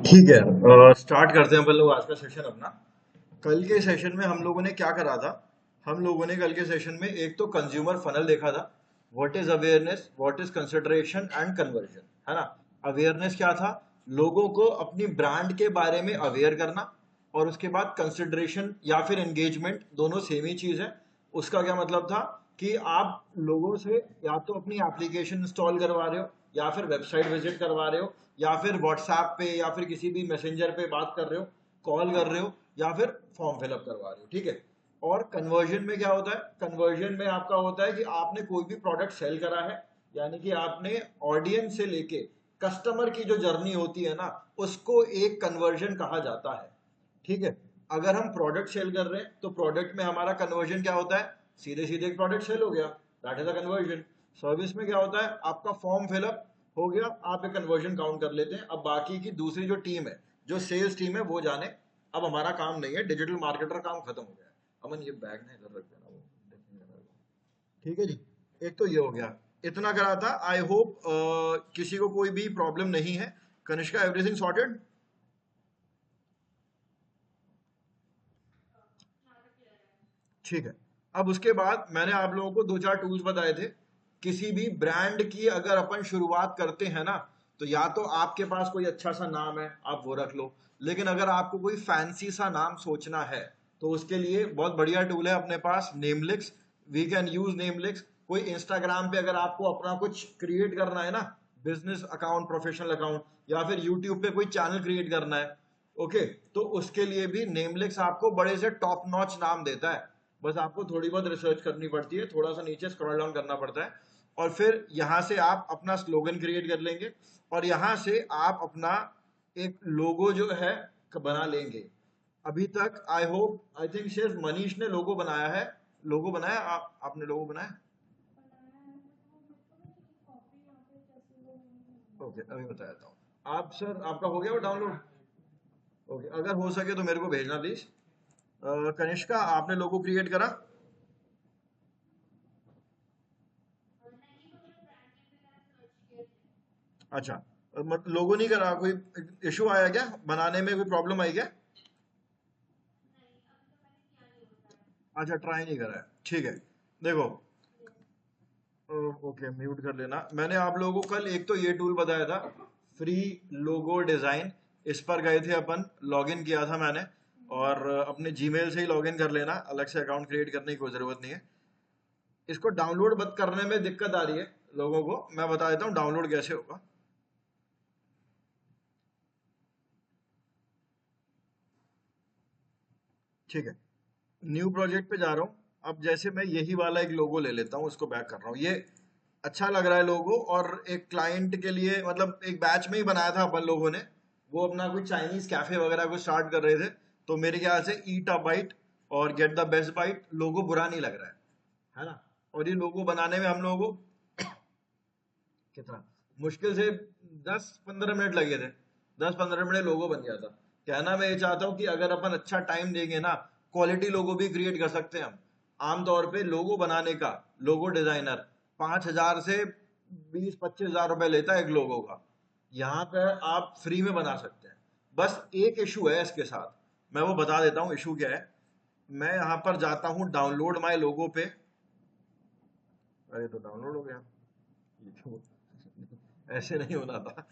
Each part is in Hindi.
ठीक है। स्टार्ट करते हैं अपन लोग आज का सेशन अपना। कल के सेशन में हम लोगों ने क्या करा था? हम लोगों ने कल के सेशन में एक तो कंज्यूमर फनल देखा था। What is awareness, what is consideration and conversion, है ना? अवेयरनेस क्या था? लोगों को अपनी ब्रांड के बारे में अवेयर करना। और उसके बाद कंसिडरेशन या फिर एंगेजमेंट, दोनों सेम ही चीज है। उसका क्या मतलब था कि आप लोगों से या तो अपनी एप्लीकेशन इंस्टॉल करवा रहे हो, या फिर वेबसाइट विजिट करवा रहे हो, या फिर व्हाट्सएप पे या फिर किसी भी मैसेंजर पे बात कर रहे हो, कॉल कर रहे हो, या फिर फॉर्म फिलअप करवा रहे हो, ठीक है। और कन्वर्जन में क्या होता है? कन्वर्जन में आपका होता है कि आपने कोई भी प्रोडक्ट सेल करा है, यानी कि आपने ऑडियंस से लेके कस्टमर की जो जर्नी होती है ना, उसको एक कन्वर्जन कहा जाता है, ठीक है। अगर हम प्रोडक्ट सेल कर रहे हैं तो प्रोडक्ट में हमारा कन्वर्जन क्या होता है? सीधे सीधे एक प्रोडक्ट सेल हो गया, that is a conversion. Service में क्या होता है? आपका फॉर्म फिलअप हो गया, आप एक कन्वर्जन काउंट कर लेते हैं। अब बाकी की दूसरी जो टीम है, जो सेल्स टीम है, वो जाने। अब हमारा काम नहीं है, डिजिटल मार्केटर काम खत्म हो गया है। अमन ये बैग ना इधर रख देना, वो देखने मेरे को। ठीक है जी। एक तो ये हो गया, इतना करा था। आई होप किसी को कोई भी प्रॉब्लम नहीं है। Kanishka, everything sorted? ठीक है। अब उसके बाद मैंने आप लोगों को दो चार टूल्स बताए थे। किसी भी ब्रांड की अगर अपन शुरुआत करते हैं ना, तो या तो आपके पास कोई अच्छा सा नाम है, आप वो रख लो। लेकिन अगर आपको कोई फैंसी सा नाम सोचना है, तो उसके लिए बहुत बढ़िया टूल है अपने पास, Namelix. We can use Namelix. कोई इंस्टाग्राम पे अगर आपको अपना कुछ क्रिएट करना है ना, बिजनेस अकाउंट, प्रोफेशनल अकाउंट, या फिर यूट्यूब पे कोई चैनल क्रिएट करना है, ओके, तो उसके लिए भी नेमलिक्स आपको बड़े से टॉप नॉच नाम देता है। बस आपको थोड़ी बहुत रिसर्च करनी पड़ती है, थोड़ा सा नीचे स्क्रॉल डाउन करना पड़ता है, और फिर यहाँ से आप अपना स्लोगन क्रिएट कर लेंगे। और यहाँ से आप अपना एक लोगो जो है बना लेंगे। अभी तक आई होप, आई थिंक सिर्फ मनीष ने लोगो बनाया है। लोगो बनाया आपने लोगो बनाया? ओके, अभी बता देता हूँ। आप सर, आपका हो गया वो डाउनलोड? ओके, अगर हो सके तो मेरे को भेजना प्लीज। कनिष्का, आपने लोगो क्रिएट करा? अच्छा। लोगो नहीं करा? कोई इशू आया क्या बनाने में? कोई प्रॉब्लम आई क्या? अच्छा, ट्राई नहीं करा है, ठीक है। देखो, ओके, म्यूट कर लेना। मैंने आप लोगों को कल एक तो ये टूल बताया था, फ्री लोगो डिजाइन। इस पर गए थे अपन, लॉगिन किया था मैंने। और अपने जीमेल से ही लॉगिन कर लेना, अलग से अकाउंट क्रिएट करने की कोई जरूरत नहीं है। इसको डाउनलोड मत करने में दिक्कत आ रही है लोगों को, मैं बता देता हूँ डाउनलोड कैसे होगा। ठीक है, न्यू प्रोजेक्ट पे जा रहा हूँ। अब जैसे मैं यही वाला एक लोगो ले लेता हूँ, उसको बैक कर रहा हूँ। ये अच्छा लग रहा है लोगो, और एक क्लाइंट के लिए, मतलब एक बैच में ही बनाया था अपन लोगों ने। वो अपना कोई चाइनीज कैफे वगैरह को स्टार्ट कर रहे थे। तो मेरे ख्याल से ईट अ बाइट और गेट द बेस्ट बाइट लोगो बुरा नहीं लग रहा है ना? और ये लोगो बनाने में हम लोगों को कितना मुश्किल से 10-15 मिनट लगे थे। 10-15 मिनट लोगो बन गया था। कहना मैं ये चाहता हूँ कि अगर अपन अच्छा टाइम देंगे ना, क्वालिटी लोगो भी क्रिएट कर सकते हैं हम। आमतौर पे लोगो बनाने का, लोगो डिजाइनर 5,000 से 20-25 हजार रुपए लेता है एक लोगो का। यहाँ पे आप फ्री में बना सकते हैं। बस एक इशू है इसके साथ, मैं वो बता देता हूँ इशू क्या है। मैं यहाँ पर जाता हूँ डाउनलोड माय लोगो पे। अरे, तो डाउनलोड हो गया। ये तो ऐसे नहीं होना था।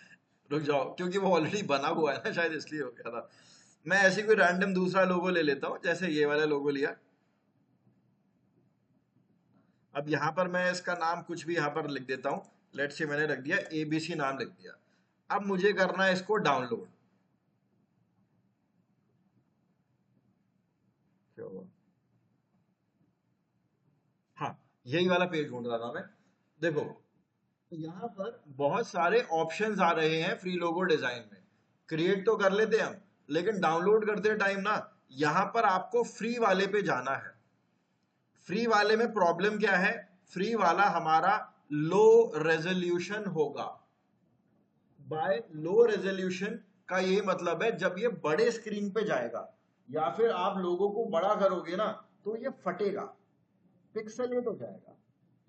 रुक जाओ, क्योंकि वो ऑलरेडी बना हुआ है ना, शायद इसलिए हो गया था। मैं ऐसे कोई रैंडम दूसरा लोगो ले लेता हूँ, जैसे ये वाला लोगो लिया। अब यहाँ पर मैं इसका नाम कुछ भी यहाँ पर लिख देता हूँ। लेट से मैंने रख दिया एबीसी, नाम लिख दिया। अब मुझे करना है इसको डाउनलोड। क्या हुआ? हाँ, यही वाला पेज ढूंढ रहा था मैं। देखो, यहाँ पर बहुत सारे ऑप्शंस आ रहे हैं फ्री लोगो डिजाइन में। क्रिएट तो कर लेते हैं हम, लेकिन डाउनलोड करते टाइम ना, यहाँ पर आपको फ्री वाले पे जाना है। फ्री वाले में प्रॉब्लम क्या है? फ्री वाला हमारा लो रेजोल्यूशन होगा। बाय लो रेजोल्यूशन का ये मतलब है, जब ये बड़े स्क्रीन पे जाएगा या फिर आप लोगों को बड़ा करोगे ना, तो ये फटेगा, पिक्सेलेट हो जाएगा।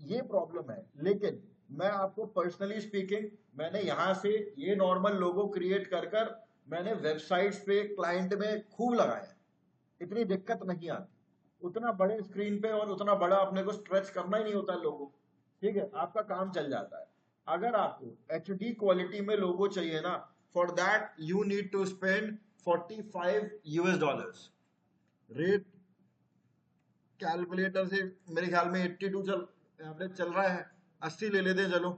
ये प्रॉब्लम है। लेकिन मैं आपको पर्सनली स्पीकिंग, मैंने यहां से ये नॉर्मल लोगो क्रिएट कर कर मैंने वेबसाइट्स पे क्लाइंट में खूब लगाया, इतनी दिक्कत नहीं आती। उतना बड़े स्क्रीन पे और उतना बड़ा अपने को स्ट्रेच करना ही नहीं होता लोगो, ठीक है, आपका काम चल जाता है। अगर आपको HD क्वालिटी में लोगो चाहिए ना, for that you need to spend $45 rate. Calculator से मेरे ख्याल में 82 चल एवरेज चल रहा है, 80 ले लेते हैं चलो।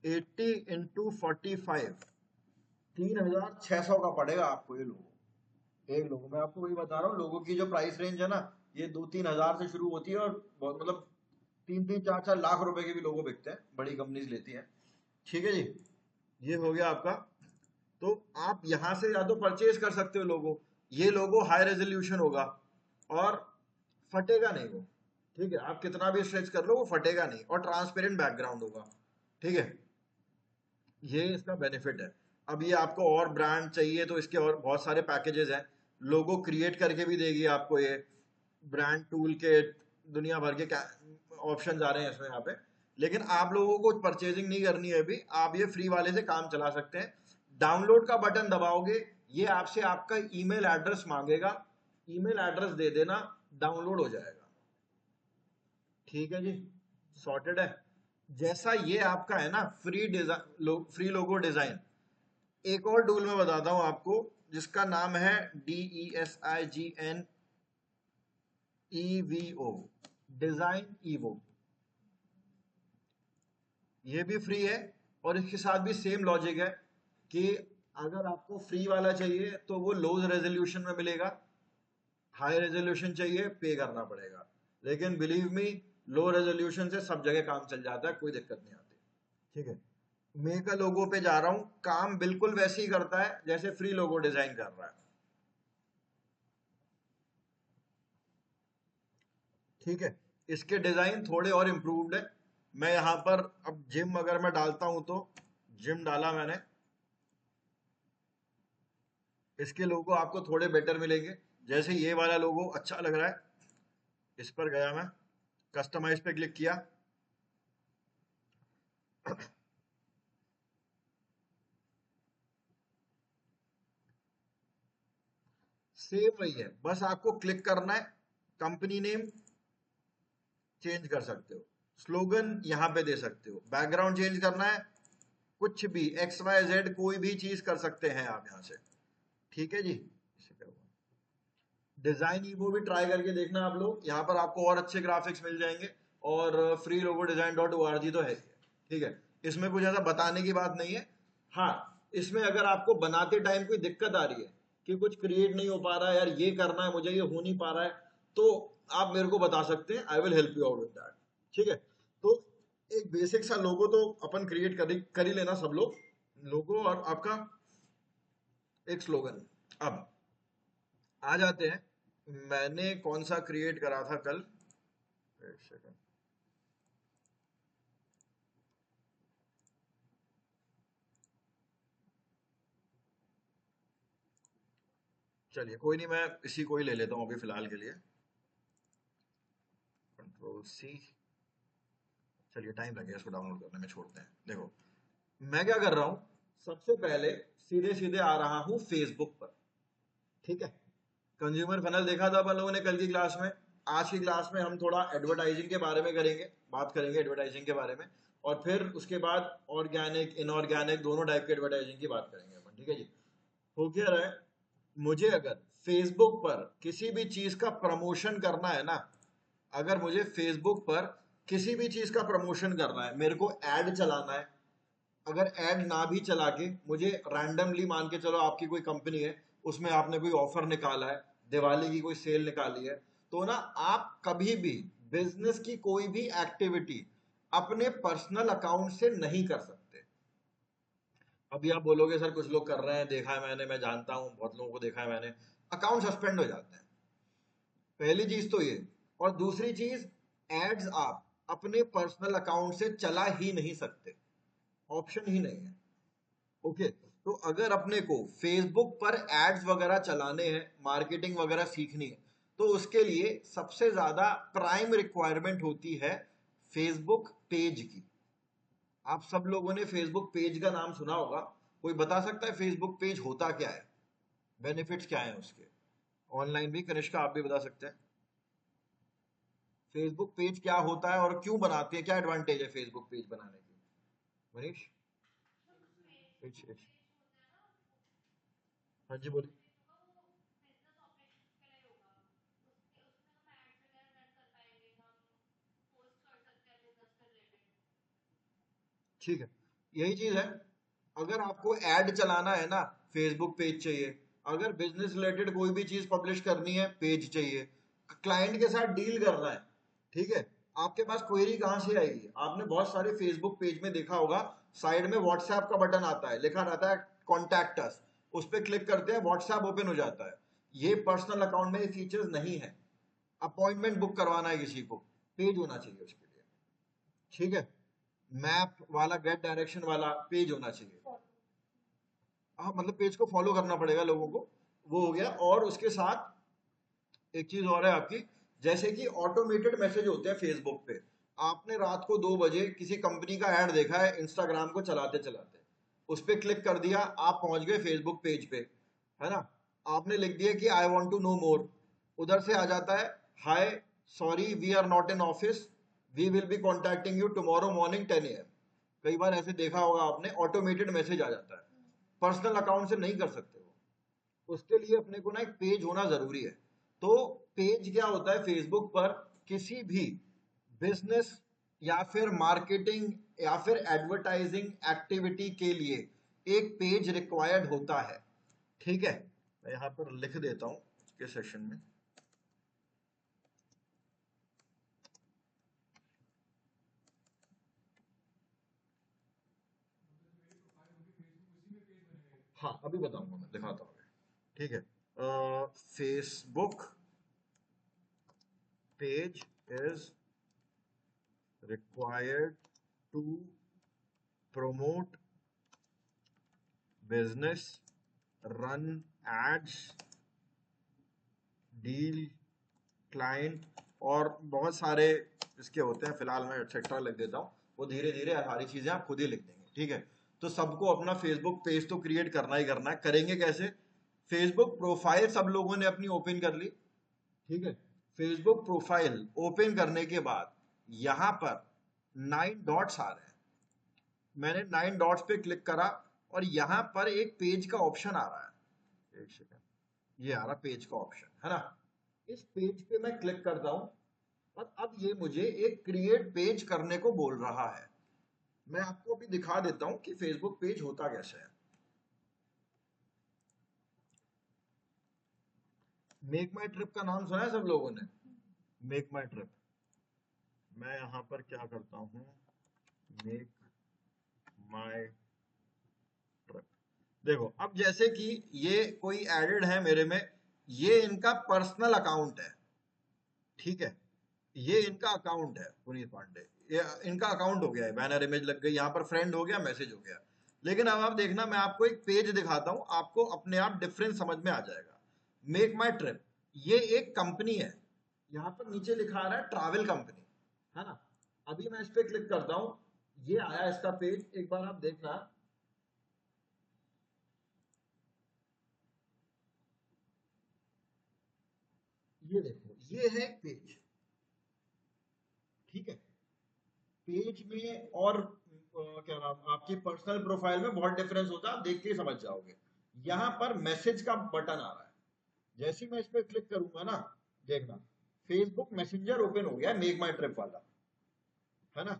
80 इंटू 45 3600 का पड़ेगा आपको ये लोगो। एक लोगो, मैं आपको वही बता रहा हूँ, लोगों की जो प्राइस रेंज है ना, ये 2-3 हजार से शुरू होती है और बहुत मतलब 3-4 लाख रुपए के भी लोगो बिकते हैं, बड़ी कंपनीज लेती हैं। ठीक है जी, ये हो गया आपका। तो आप यहां से या तो परचेज कर सकते हो लोगो। ये लोगो हाई रेजोल्यूशन होगा और फटेगा नहीं वो, ठीक है, आप कितना भी स्ट्रेच कर लो वो फटेगा नहीं, और ट्रांसपेरेंट बैकग्राउंड होगा, ठीक है। ये इसका बेनिफिट है। अब ये आपको और ब्रांड चाहिए तो इसके और बहुत सारे पैकेजेस हैं। लोगो क्रिएट करके भी देगी आपको ये, ब्रांड टूल के दुनिया भर के ऑप्शन आ रहे हैं इसमें यहाँ पे। लेकिन आप लोगों को परचेजिंग नहीं करनी है अभी, आप ये फ्री वाले से काम चला सकते हैं। डाउनलोड का बटन दबाओगे, ये आपसे आपका ईमेल एड्रेस मांगेगा, ईमेल एड्रेस दे देना, डाउनलोड हो जाएगा। ठीक है जी, सॉर्टेड है। जैसा ये आपका है ना free design, free logo design, एक और टूल मैं बताता हूं आपको जिसका नाम है DESIGNEVO, डिजाइन ईवो। ये भी फ्री है और इसके साथ भी सेम लॉजिक है कि अगर आपको फ्री वाला चाहिए तो वो लो रेजोल्यूशन में मिलेगा, हाई रेजोल्यूशन चाहिए पे करना पड़ेगा। लेकिन बिलीव मी, लो रेजोल्यूशन से सब जगह काम चल जाता है, कोई दिक्कत नहीं आती। ठीक है, मेक अ लोगो पे जा रहा हूं, काम बिल्कुल वैसे ही करता है जैसे फ्री लोगो डिजाइन कर रहा है। ठीक है, इसके डिजाइन थोड़े और इम्प्रूव्ड है। मैं यहां पर अब जिम अगर मैं डालता हूं तो जिम डाला मैंने, इसके लोगो आपको थोड़े बेटर मिलेंगे। जैसे ये वाला लोगो अच्छा लग रहा है, इस पर गया मैं, कस्टमाइज पे क्लिक किया, सेम वही है, बस आपको क्लिक करना है, कंपनी नेम चेंज कर सकते हो, स्लोगन यहां पे दे सकते हो, बैकग्राउंड चेंज करना है, कुछ भी XYZ कोई भी चीज कर सकते हैं आप यहां से। ठीक है जी, डिजाइन ईवो भी ट्राई करके देखना आप लोग, यहाँ पर आपको और अच्छे ग्राफिक्स मिल जाएंगे। और फ्री लोगो डिजाइन .org तो है ही है, ठीक है, इसमें कुछ ऐसा बताने की बात नहीं है। हाँ, इसमें अगर आपको बनाते टाइम कोई दिक्कत आ रही है कि कुछ क्रिएट नहीं हो पा रहा है, यार ये करना है मुझे, ये हो नहीं पा रहा है, तो आप मेरे को बता सकते हैं, I will help you out with that. ठीक है, तो एक बेसिक सा लोगो तो अपन क्रिएट कर ही लेना सब लोग, लोगो और आपका एक स्लोगन। अब आ जाते हैं, मैंने कौन सा क्रिएट करा था कल, एक सेकंड, चलिए कोई नहीं, मैं इसी को ही ले लेता हूं अभी फिलहाल के लिए, Ctrl+C। चलिए टाइम लगेगा इसको डाउनलोड करने में, छोड़ते हैं। देखो मैं क्या कर रहा हूं, सबसे पहले सीधे सीधे आ रहा हूं फेसबुक पर। ठीक है, कंज्यूमर फनल देखा था अपन लोगों ने कल की क्लास में। आज की क्लास में हम थोड़ा एडवर्टाइजिंग के बारे में करेंगे, बात करेंगे एडवर्टाइजिंग के बारे में, और फिर उसके बाद ऑर्गेनिक इनऑर्गेनिक दोनों टाइप के एडवर्टाइजिंग की बात करेंगे अपन। ठीक है जी, हो क्या रहा है, मुझे अगर फेसबुक पर किसी भी चीज का प्रमोशन करना है ना, अगर मुझे फेसबुक पर किसी भी चीज का प्रमोशन करना है, मेरे को एड चलाना है, अगर ऐड ना भी चला के मुझे रैंडमली, मान के चलो आपकी कोई कंपनी है, उसमें आपने कोई ऑफर निकाला है, दिवाली की कोई सेल निकाली है, तो ना आप कभी भी बिजनेस की कोई भी एक्टिविटी अपने पर्सनल अकाउंट से नहीं कर सकते। अभी आप बोलोगे सर कुछ लोग कर रहे हैं, देखा है मैंने, मैं जानता हूं बहुत लोगों को देखा है मैंने, अकाउंट सस्पेंड हो जाते हैं। पहली चीज तो ये, और दूसरी चीज, एड्स आप अपने पर्सनल अकाउंट से चला ही नहीं सकते, ऑप्शन ही नहीं है। ओके, तो अगर अपने को फेसबुक पर एड्स वगैरह चलाने हैं, मार्केटिंग वगैरह सीखनी है, तो उसके लिए सबसे ज्यादा प्राइम रिक्वायरमेंट होती है फेसबुक पेज की। आप सब लोगों ने फेसबुक पेज का नाम सुना होगा, कोई बता सकता है फेसबुक पेज होता क्या है, बेनिफिट्स क्या है उसके? ऑनलाइन भी कनिष्का आप भी बता सकते हैं फेसबुक पेज क्या होता है और क्यों बनाते हैं, क्या एडवांटेज है फेसबुक पेज बनाने की? मनीष। हाँ जी बोलिए। ठीक है, यही चीज है। अगर आपको एड चलाना है ना, फेसबुक पेज चाहिए। अगर बिजनेस रिलेटेड कोई भी चीज पब्लिश करनी है, पेज चाहिए। क्लाइंट के साथ डील करना है, ठीक है, आपके पास क्वेरी कहां से आएगी? आपने बहुत सारे फेसबुक पेज में देखा होगा, साइड में व्हाट्सएप का बटन आता है, लिखा रहता है कॉन्टैक्ट अस। उस पर क्लिक करते हैं, व्हाट्सएप ओपन हो जाता है। ये पर्सनल अकाउंट में ये फीचर्स नहीं है। अपॉइंटमेंट बुक करवाना है किसी को, पेज होना चाहिए उसके लिए, ठीक है। मैप वाला, गेट डायरेक्शन वाला पेज होना चाहिए। हाँ, मतलब पेज को फॉलो करना पड़ेगा लोगों को, वो हो गया। और उसके साथ एक चीज और है आपकी, जैसे कि ऑटोमेटेड मैसेज होते हैं फेसबुक पे। आपने रात को 2 बजे किसी कंपनी का ऐड देखा है इंस्टाग्राम को चलाते चलाते, उस पर क्लिक कर दिया, आप पहुंच गए फेसबुक पेज पे, है ना। आपने लिख दिया कि I want to know more, उधर से आ जाता है, hi sorry we are not in office, we will be contacting you tomorrow morning 10 AM। कई बार ऐसे देखा होगा आपने, ऑटोमेटेड मैसेज आ जाता है। पर्सनल अकाउंट से नहीं कर सकते वो, उसके लिए अपने को ना एक पेज होना जरूरी है। तो पेज क्या होता है फेसबुक पर? किसी भी बिजनेस या फिर मार्केटिंग या फिर एडवर्टाइजिंग एक्टिविटी के लिए एक पेज रिक्वायर्ड होता है, ठीक है। मैं यहां पर लिख देता हूं के सेशन में। हाँ अभी बताऊंगा, मैं दिखाता हूँ, ठीक है। Facebook page is required to promote business, run ads, deal client, और बहुत सारे इसके होते हैं। फिलहाल मैं एक्सेट्रा लिख देता हूँ, वो धीरे धीरे सारी चीजें आप खुद ही लिख देंगे, ठीक है। तो सबको अपना फेसबुक पेज तो क्रिएट करना ही करना है। करेंगे कैसे? फेसबुक प्रोफाइल सब लोगों ने अपनी ओपन कर ली, ठीक है। फेसबुक प्रोफाइल ओपन करने के बाद यहां पर 9 डॉट्स आ रहे हैं, मैंने 9 डॉट्स पे क्लिक करा और यहां पर एक पेज का ऑप्शन आ रहा है। एक सेकंड, ये आ रहा पेज का ऑप्शन, है ना। इस पेज पे मैं क्लिक करता हूं और अब ये मुझे एक क्रिएट पेज करने को बोल रहा है। मैं आपको अभी दिखा देता हूं कि फेसबुक पेज होता कैसे है। मेक माई ट्रिप का नाम सुना है सब लोगों ने? मेक माई ट्रिप, मैं यहां पर क्या करता हूं, मेक माई ट्रिप। देखो अब जैसे कि ये कोई एडेड है मेरे में, ये इनका पर्सनल अकाउंट है, ठीक है। ये इनका अकाउंट है पुनीत पांडे, ये इनका अकाउंट हो गया है, बैनर इमेज लग गई, यहाँ पर फ्रेंड हो गया, मैसेज हो गया। लेकिन अब आप देखना, मैं आपको एक पेज दिखाता हूं, आपको अपने आप डिफरेंस समझ में आ जाएगा। मेक माई ट्रिप, ये एक कंपनी है, यहाँ पर नीचे लिखा आ रहा है ट्रैवल कंपनी, है ना। अभी मैं इस पे क्लिक करता हूं, ये आया इसका पेज, एक बार आप देखना। ये देखो, ये है पेज, ठीक है। पेज में और क्या नाम, आपकी पर्सनल प्रोफाइल में बहुत डिफरेंस होता है, आप देख के ही समझ जाओगे। यहां पर मैसेज का बटन आ रहा है, जैसे ही मैं इस पर क्लिक करूंगा ना, देखना फेसबुक मैसेंजर ओपन हो गया, मेक माई ट्रिप वाला, है ना।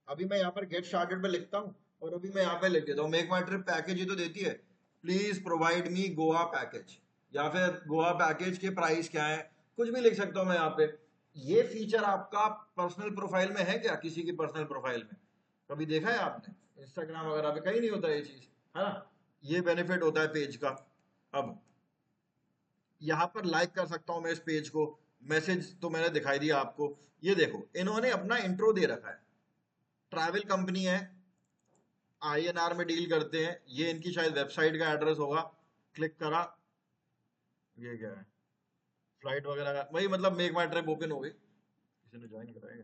अभी मैं यहाँ पर गेट स्टार्टेड पे लिखता हूँ और अभी मैं यहाँ पे लिख देता हूँ, मेक माई ट्रिप पैकेज ही तो देती है, please provide me Goa package, या फिर गोवा पैकेज के प्राइस क्या है, कुछ भी लिख सकता हूँ मैं यहाँ पे। ये फीचर आपका पर्सनल प्रोफाइल में है क्या, किसी की पर्सनल प्रोफाइल में कभी देखा है आपने? इंस्टाग्राम वगैरह पे कहीं नहीं होता ये चीज, है ना। ये बेनिफिट होता है पेज का। अब यहाँ पर लाइक कर सकता हूं मैं इस पेज को, मैसेज तो मैंने दिखाई दिया आपको। ये देखो, इन्होंने अपना इंट्रो दे रखा है, ट्रैवल कंपनी है, आईएनआर में डील करते हैं, ये इनकी शायद वेबसाइट का एड्रेस होगा। क्लिक करा, ये क्या है, फ्लाइट वगैरह का वही, मतलब मेक माई ट्रिप ओपन हो गई, किसी ने ज्वाइन कराएगा,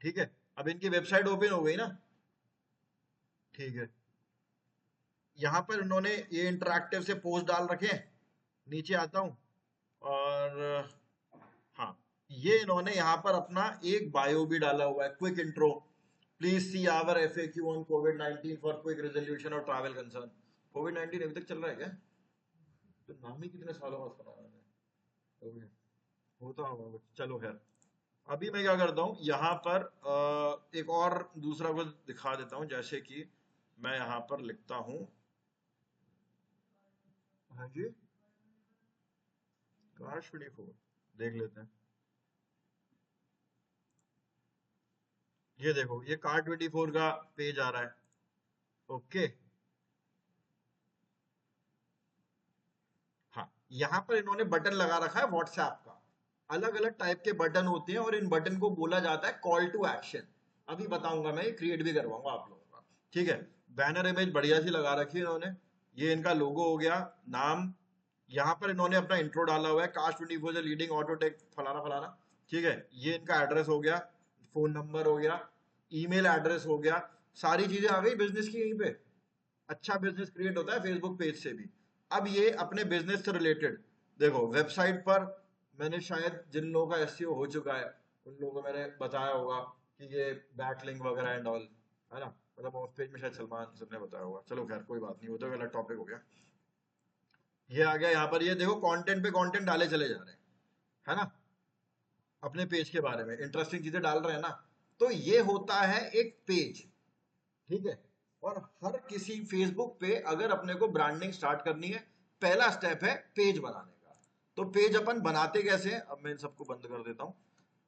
ठीक है। अब इनकी वेबसाइट ओपन हो गई ना, ठीक है, यहाँ पर इन्होंने ये इंटरैक्टिव से पोस्ट डाल रखे हैं। नीचे आता हूँ और हाँ, ये इन्होंने यहाँ पर अपना एक बायो भी डाला हुआ है, quick intro, please see our FAQ on कोविड-19 फॉर क्विक रेजोल्यूशन और ट्रैवल कंसर्न। कोविड-19 अभी तक चल रहा है क्या? तो नाम ही कितने सालों बाद सुना मैंने। ओके, होता होगा कुछ, चलो खैर। अभी मैं क्या करता हूँ यहाँ पर एक और दूसरा कुछ दिखा देता हूँ, जैसे कि मैं यहाँ पर लिखता हूँ। हाँ जी, कार 24 देख लेते हैं। ये देखो, ये कार 24 का पेज आ रहा है। ओके, हाँ, यहाँ पर इन्होंने बटन लगा रखा है व्हाट्सएप का। अलग अलग टाइप के बटन होते हैं और इन बटन को बोला जाता है कॉल टू एक्शन। अभी बताऊंगा, मैं क्रिएट भी करवाऊंगा आप लोगों का। ठीक है, बैनर इमेज बढ़िया सी लगा रखी है इन्होंने। ये इनका लोगो हो गया, नाम, यहाँ पर इन्होंने अपना इंट्रो डाला हुआ है, कास्ट 24 से लीडिंग ऑटोटेक फलाना फलाना। ठीक है, ये इनका एड्रेस हो गया, फोन नंबर हो गया, ईमेल एड्रेस हो गया, सारी चीजें आ गई बिजनेस की यहीं पे। अच्छा बिजनेस क्रिएट होता है फेसबुक पेज से भी। अब ये अपने बिजनेस से रिलेटेड, देखो वेबसाइट पर मैंने शायद जिन लोगों का एसईओ हो चुका है उन लोगों को मैंने बताया होगा कि ये बैकलिंक वगैरह एंड ऑल, है ना, मतलब ऑफ पेज में शायद सलमान सर ने बताया होगा। चलो खैर कोई बात नहीं, वो तो अलग टॉपिक हो गया। ये आ गया यहाँ पर, ये देखो कंटेंट पे कंटेंट डाले चले जा रहे हैं, है ना, अपने पेज के बारे में इंटरेस्टिंग चीजें डाल रहे हैं ना। तो ये होता है एक पेज। ठीक है, और हर किसी फेसबुक पे अगर अपने को ब्रांडिंग स्टार्ट करनी है, पहला स्टेप है पेज बनाने का। तो पेज अपन बनाते कैसे हैं, अब मैं इन सबको बंद कर देता हूं।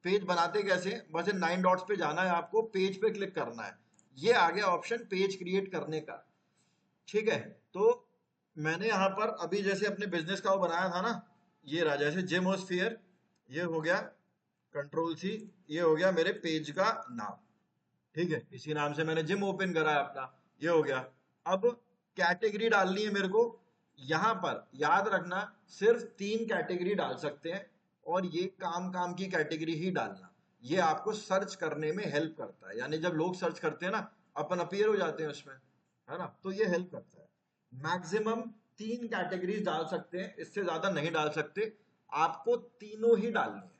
पेज बनाते कैसे हैं, बस इन 9 डॉट्स पे जाना है आपको, पेज पे क्लिक करना है, ये आ गया ऑप्शन पेज क्रिएट करने का। ठीक है, तो मैंने यहां पर अभी जैसे अपने बिजनेस का वो बनाया था ना, ये रहा, जैसे जिमोस्फियर, ये हो गया, कंट्रोल सी, ये हो गया मेरे पेज का नाम। ठीक है, इसी नाम से मैंने जिम ओपन करा है अपना, ये हो गया। अब कैटेगरी डालनी है मेरे को। यहां पर याद रखना, सिर्फ 3 कैटेगरी डाल सकते हैं, और ये काम काम की कैटेगरी ही डालना। ये आपको सर्च करने में हेल्प करता है, यानी जब लोग सर्च करते हैं ना, अपन अपीयर हो जाते हैं उसमें, है ना, तो ये हेल्प करता है। मैक्सिमम 3 कैटेगरीज डाल सकते हैं, इससे ज्यादा नहीं डाल सकते, आपको तीनों ही डालनी है।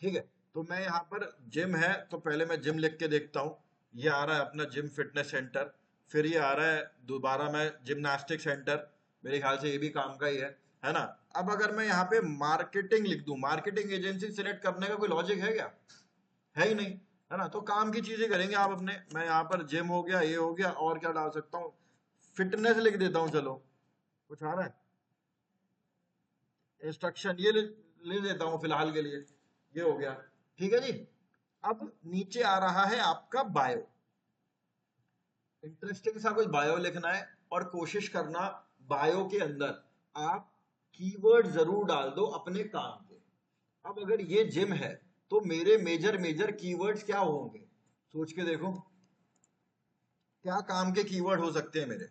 ठीक है, तो मैं यहाँ पर जिम है तो पहले मैं जिम लिख के देखता हूँ। ये आ रहा है अपना जिम फिटनेस सेंटर, फिर ये आ रहा है दोबारा मैं जिमनास्टिक सेंटर, मेरे ख्याल से ये भी काम का ही है ना। अब अगर मैं यहाँ पे मार्केटिंग लिख दूं, मार्केटिंग एजेंसी सिलेक्ट करने का कोई लॉजिक है क्या? है ही नहीं, है ना, तो काम की चीजें करेंगे आप अपने। मैं यहाँ पर जिम हो गया, ये हो गया, और क्या डाल सकता हूँ, फिटनेस लिख देता हूँ, चलो कुछ आ रहा है, इंस्ट्रक्शन ये ले देता हूँ फिलहाल के लिए, ये हो गया। ठीक है जी, अब नीचे आ रहा है आपका बायो। इंटरेस्टिंग सा कुछ बायो लिखना है, और कोशिश करना बायो के अंदर आप कीवर्ड जरूर डाल दो अपने काम के। अब अगर ये जिम है तो मेरे मेजर मेजर कीवर्ड्स क्या होंगे, सोच के देखो, क्या काम के कीवर्ड हो सकते हैं मेरे।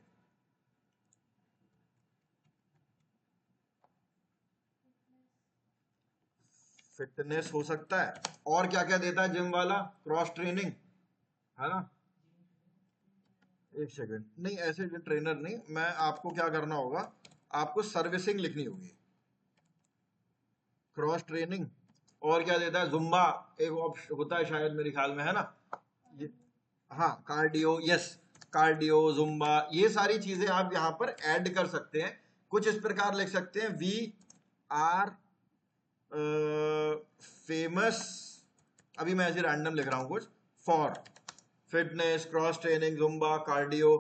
फिटनेस हो सकता है, और क्या क्या देता है जिम वाला, क्रॉस ट्रेनिंग, है ना। एक सेकंड, नहीं ऐसे ट्रेनर नहीं, मैं आपको क्या करना होगा, आपको सर्विसिंग लिखनी होगी, क्रॉस ट्रेनिंग, और क्या देता है, जुम्बा एक ऑप्शन होता है शायद मेरे ख्याल में, है ना। ये, हाँ, कार्डियो, यस, कार्डियो, जुम्बा, ये सारी चीजें आप यहाँ पर ऐड कर सकते हैं। कुछ इस प्रकार लिख सकते हैं, वी आर फेमस, अभी मैं ऐसे रैंडम लिख रहा हूं कुछ, for fitness, cross training, Zumba, cardio,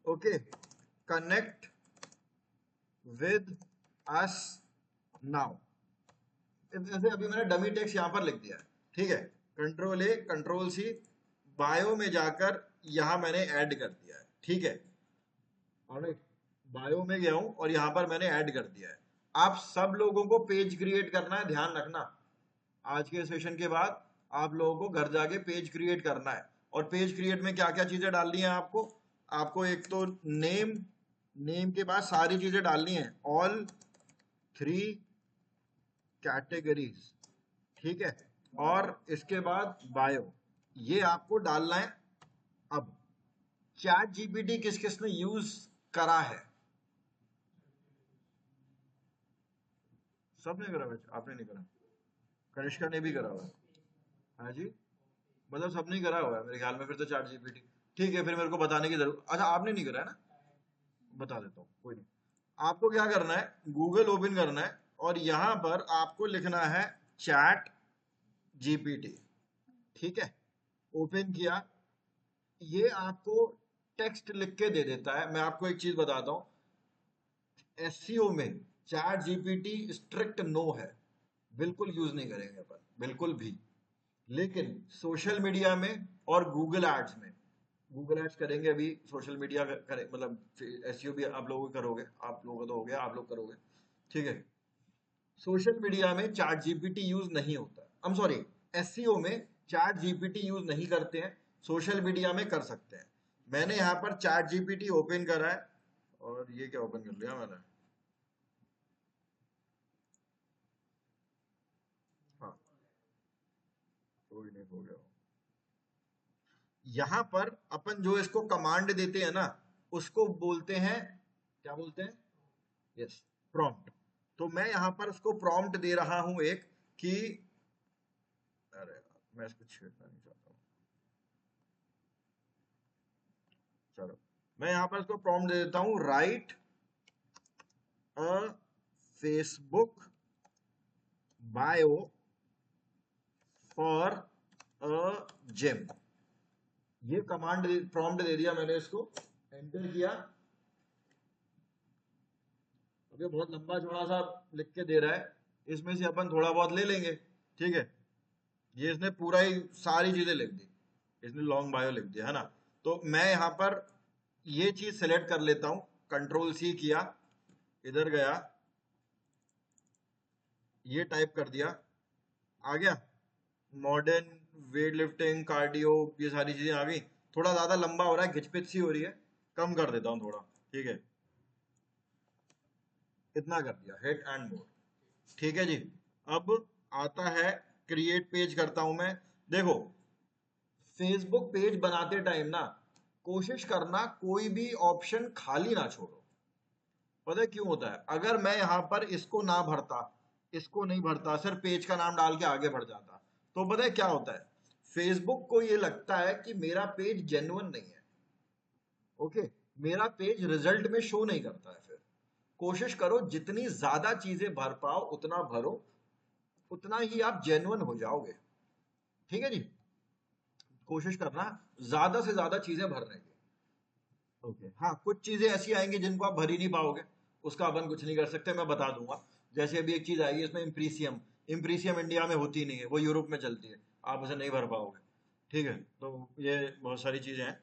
okay, connect with us now. जैसे अभी मैंने डमी टेक्स्ट यहां पर लिख दिया है। ठीक है, control A control C, bio में जाकर यहां मैंने ऐड कर दिया है। ठीक है, ऑलराइट, बायो में गया हूं और यहां पर मैंने ऐड कर दिया है। आप सब लोगों को पेज क्रिएट करना है, ध्यान रखना, आज के सेशन के बाद आप लोगों को घर जाके पेज क्रिएट करना है। और पेज क्रिएट में क्या क्या चीजें डालनी है आपको, आपको एक तो नेम, नेम के बाद सारी चीजें डालनी है, ऑल 3 कैटेगरीज। ठीक है, और इसके बाद बायो, ये आपको डालना है। अब चैट जीपीटी किस किसने यूज करा है? सबने करा है, आपने नहीं करा? कनिष्का ने भी करा हुआ है। हाँ जी, मतलब सबने ही करा हुआ है मेरे ख्याल में, फिर तो चैट जीपीटी। ठीक है, फिर मेरे को बताने की जरूरत, अच्छा आपने नहीं करा है ना? बता देता हूँ, कोई नहीं। आपको क्या करना है, गूगल ओपन करना है और यहां पर आपको लिखना है चैट जीपीटी। ठीक है, ओपन किया, ये आपको टेक्स्ट लिख के दे देता है। मैं आपको एक चीज बताता हूँ, एससीओ में चैट जीपीटी स्ट्रिक्ट नो है, बिल्कुल यूज नहीं करेंगे अपन, बिल्कुल भी। लेकिन सोशल मीडिया में और गूगल एड्स में, गूगल एड्स करेंगे अभी, सोशल मीडिया करें, मतलब एसईओ भी आप लोग करोगे, आप लोगों का तो हो गया, आप लोग करोगे। ठीक है, सोशल मीडिया में चैट जीपीटी यूज नहीं होता, आई एम सॉरी, एसईओ में चैट जीपीटी यूज नहीं करते हैं, सोशल मीडिया में कर सकते हैं। मैंने यहाँ पर चैट जीपीटी ओपन करा है, और ये क्या ओपन कर लिया मैंने, हाँ कोई नहीं, हो गया। यहां पर अपन जो इसको कमांड देते हैं ना, उसको बोलते हैं, क्या बोलते हैं? Yes, prompt. तो मैं यहां पर उसको प्रॉम्प्ट दे रहा हूं एक, कि अरे यार, मैं इसको छेड़ना नहीं चाहता हूँ, चलो मैं यहां पर इसको प्रॉम्प्ट दे देता हूं, right a Facebook bio for a gym. ये कमांड प्रॉम्प्ट दे दिया मैंने इसको, एंटर किया। अब ये बहुत लंबा चौड़ा सा लिख के दे रहा है, इसमें से अपन थोड़ा बहुत ले लेंगे। ठीक है, ये इसने पूरा ही सारी चीजें लिख दी, इसने लॉन्ग बायो लिख दिया है ना। तो मैं यहां पर ये चीज सेलेक्ट कर लेता हूं, कंट्रोल सी किया, इधर गया, ये टाइप कर दिया, आ गया। मॉडर्न वेट लिफ्टिंग, कार्डियो, ये सारी चीजें आ गई। थोड़ा ज्यादा लंबा हो रहा है, घिचपिच सी हो रही है, कम कर देता हूं थोड़ा। ठीक है, इतना कर दिया, हिट एंड मोर। ठीक है जी। अब आता है, क्रिएट पेज करता हूं मैं। देखो, फेसबुक पेज बनाते टाइम ना, कोशिश करना कोई भी ऑप्शन खाली ना छोड़ो। पता है क्यों होता है? अगर मैं यहां पर इसको ना भरता, इसको नहीं भरता, सिर्फ पेज का नाम डाल के आगे बढ़ जाता, तो पता है क्या होता है? फेसबुक को ये लगता है कि मेरा पेज जेन्युइन नहीं है। ओके, मेरा पेज रिजल्ट में शो नहीं करता है। फिर कोशिश करो जितनी ज्यादा चीजें भर पाओ उतना भरो, उतना ही आप जेन्युइन हो जाओगे। ठीक है जी, कोशिश करना ज्यादा से ज्यादा चीजें भरने की। ओके, हाँ कुछ चीजें ऐसी आएंगी जिनको आप भर ही नहीं पाओगे, उसका अपन कुछ नहीं कर सकते, मैं बता दूंगा। जैसे अभी एक चीज आएगी इसमें, इम्प्रीसियम। इम्प्रीसियम इंडिया में होती नहीं है, वो यूरोप में चलती है, आप उसे नहीं भर पाओगे। ठीक है, तो ये बहुत सारी चीजें हैं।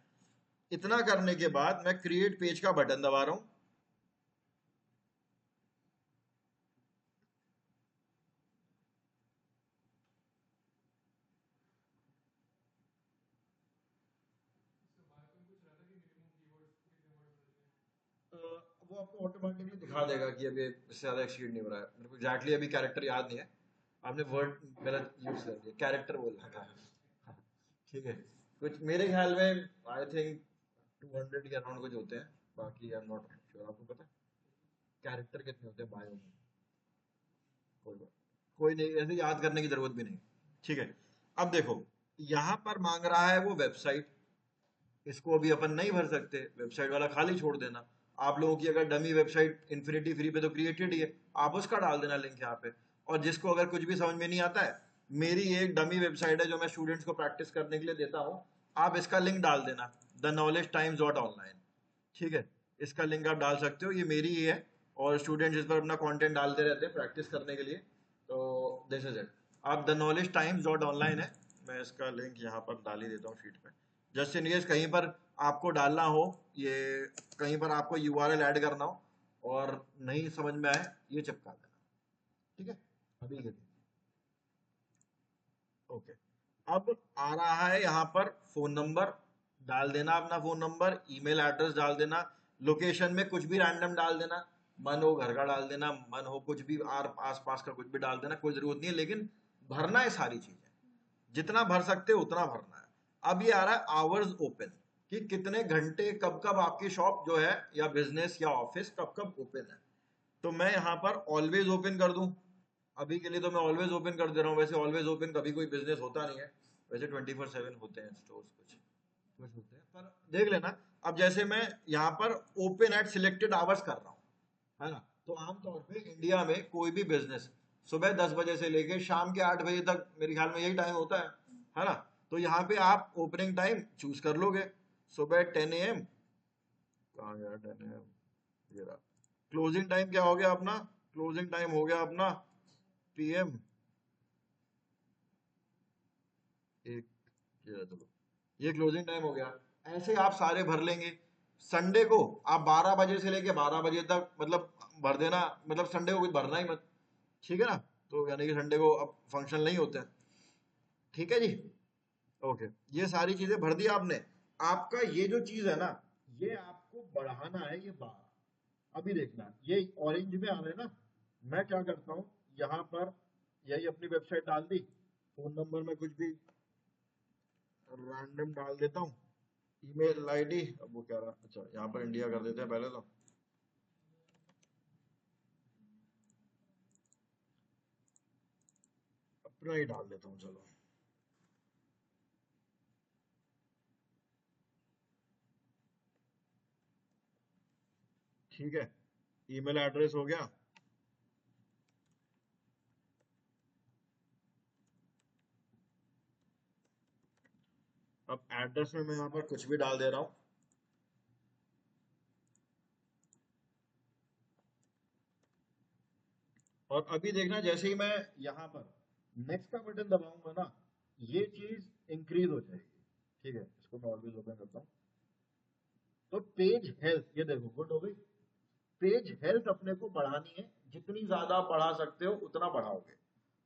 इतना करने के बाद मैं क्रिएट पेज का बटन दबा रहा हूं। वो आपको ऑटोमेटिकली दिखा देगा कि अभी इससे ज्यादा एक्सीड नहीं हो रहा है। मेरे को एग्जैक्टली अभी कैरेक्टर याद नहीं है, आपने वर्ड गलत यूज कर दिया, कैरेक्टर बोलना था। हाँ, ठीक है, कुछ मेरे ख्याल में आई थिंक 200 के अराउंड कुछ होते हैं, बाकी आई एम नॉट श्योर। आपको पता है कैरेक्टर कितने होते हैं बायो में? कोई बात, कोई नहीं, ऐसे याद करने की जरूरत भी नहीं। ठीक है, अब देखो, यहां पर मांग रहा है वो वेबसाइट, इसको अभी अपन नहीं भर सकते, वेबसाइट वाला खाली छोड़ देना। आप लोगों की अगर डमी वेबसाइट इन्फिनिटी फ्री पे तो क्रिएटेड ही है, आप उसका डाल देना लिंक यहाँ पे। और जिसको अगर कुछ भी समझ में नहीं आता है, मेरी एक डमी वेबसाइट है जो मैं स्टूडेंट्स को प्रैक्टिस करने के लिए देता हूँ, आप इसका लिंक डाल देना, the knowledge times dot online. ठीक है, इसका लिंक आप डाल सकते हो, ये मेरी ही है, और स्टूडेंट्स इस पर अपना कंटेंट डालते रहते हैं प्रैक्टिस करने के लिए। तो दिस इज इट, आप the knowledge times dot online है, मैं इसका लिंक यहाँ पर डाल ही देता हूँ शीट पे, जस्ट इन केस कहीं पर आपको डालना हो, ये कहीं पर आपको यूआरएल ऐड करना हो और नहीं समझ में आए, ये चिपका देना। ठीक है, अभी के लिए ओके। अब आ रहा है यहाँ पर फोन नंबर, डाल देना अपना फोन नंबर, ईमेल एड्रेस डाल देना, लोकेशन में कुछ भी रैंडम डाल देना, मन हो घर का डाल देना, मन हो कुछ भी आस पास का कुछ भी डाल देना, कोई जरूरत नहीं है, लेकिन भरना है सारी चीजें, जितना भर सकते हो उतना भरना है। अब ये आ रहा है आवर्स ओपन। कि कितने घंटे कब कब आपकी शॉप जो है या बिजनेस या ऑफिस कब कब ओपन है। तो मैं यहाँ पर ऑलवेज ओपन कर दूं। अभी के लिए तो मैं ऑलवेज ओपन कर दे रहा हूँ। वैसे ऑलवेज ओपन कभी कोई बिजनेस होता नहीं है, वैसे 24/7 होते हैं स्टोर्स, कुछ कुछ होते हैं, पर देख लेना। अब जैसे मैं यहाँ पर ओपन एट सिलेक्टेड आवर्स कर रहा हूँ, है ना। तो आमतौर पे इंडिया में कोई भी बिजनेस सुबह 10 बजे से लेके शाम के 8 बजे तक, मेरे ख्याल में यही टाइम होता है ना। तो यहाँ पे आप ओपनिंग टाइम चूज कर लोगे, सुबह 10 AM। कहाँ गया 10 AM? ये रहा। क्लोजिंग टाइम क्या हो गया अपना? क्लोजिंग टाइम हो गया अपना PM। एक, ये रहा, चलो ये क्लोजिंग टाइम हो गया। ऐसे आप सारे भर लेंगे। संडे को आप 12 बजे से लेके 12 बजे तक मतलब भर देना, मतलब संडे को कुछ भरना ही मत, ठीक है ना। तो यानी कि संडे को अब फंक्शन नहीं होते हैं, ठीक है जी। ओके, ये सारी चीजें भर दी आपने। आपका ये जो चीज है ना, ये आपको बढ़ाना है, ये बार। अभी देखना, ये ऑरेंज में आ रहे हैं ना। मैं क्या करता हूँ, यहाँ पर यही अपनी वेबसाइट डाल दी, फोन नंबर में कुछ भी रैंडम डाल देता हूँ, ईमेल आईडी। अब वो क्या रहा, अच्छा यहाँ पर इंडिया कर देते हैं पहले तो। अपना ही डाल देता हूँ, चलो। ठीक है, ईमेल एड्रेस हो गया। अब एड्रेस में मैं यहाँ पर कुछ भी डाल दे रहा हूँ। और अभी देखना, जैसे ही मैं यहाँ पर नेक्स्ट का बटन दबाऊंगा ना, ये चीज इंक्रीज हो जाएगी। ठीक है, इसको मैं ऑलवेज ओपन करता हूँ। तो पेज हेल्थ, ये देखो गुड हो गई। पेज हेल्थ अपने को बढ़ानी है, जितनी ज्यादा आप बढ़ा सकते हो उतना बढ़ाओगे।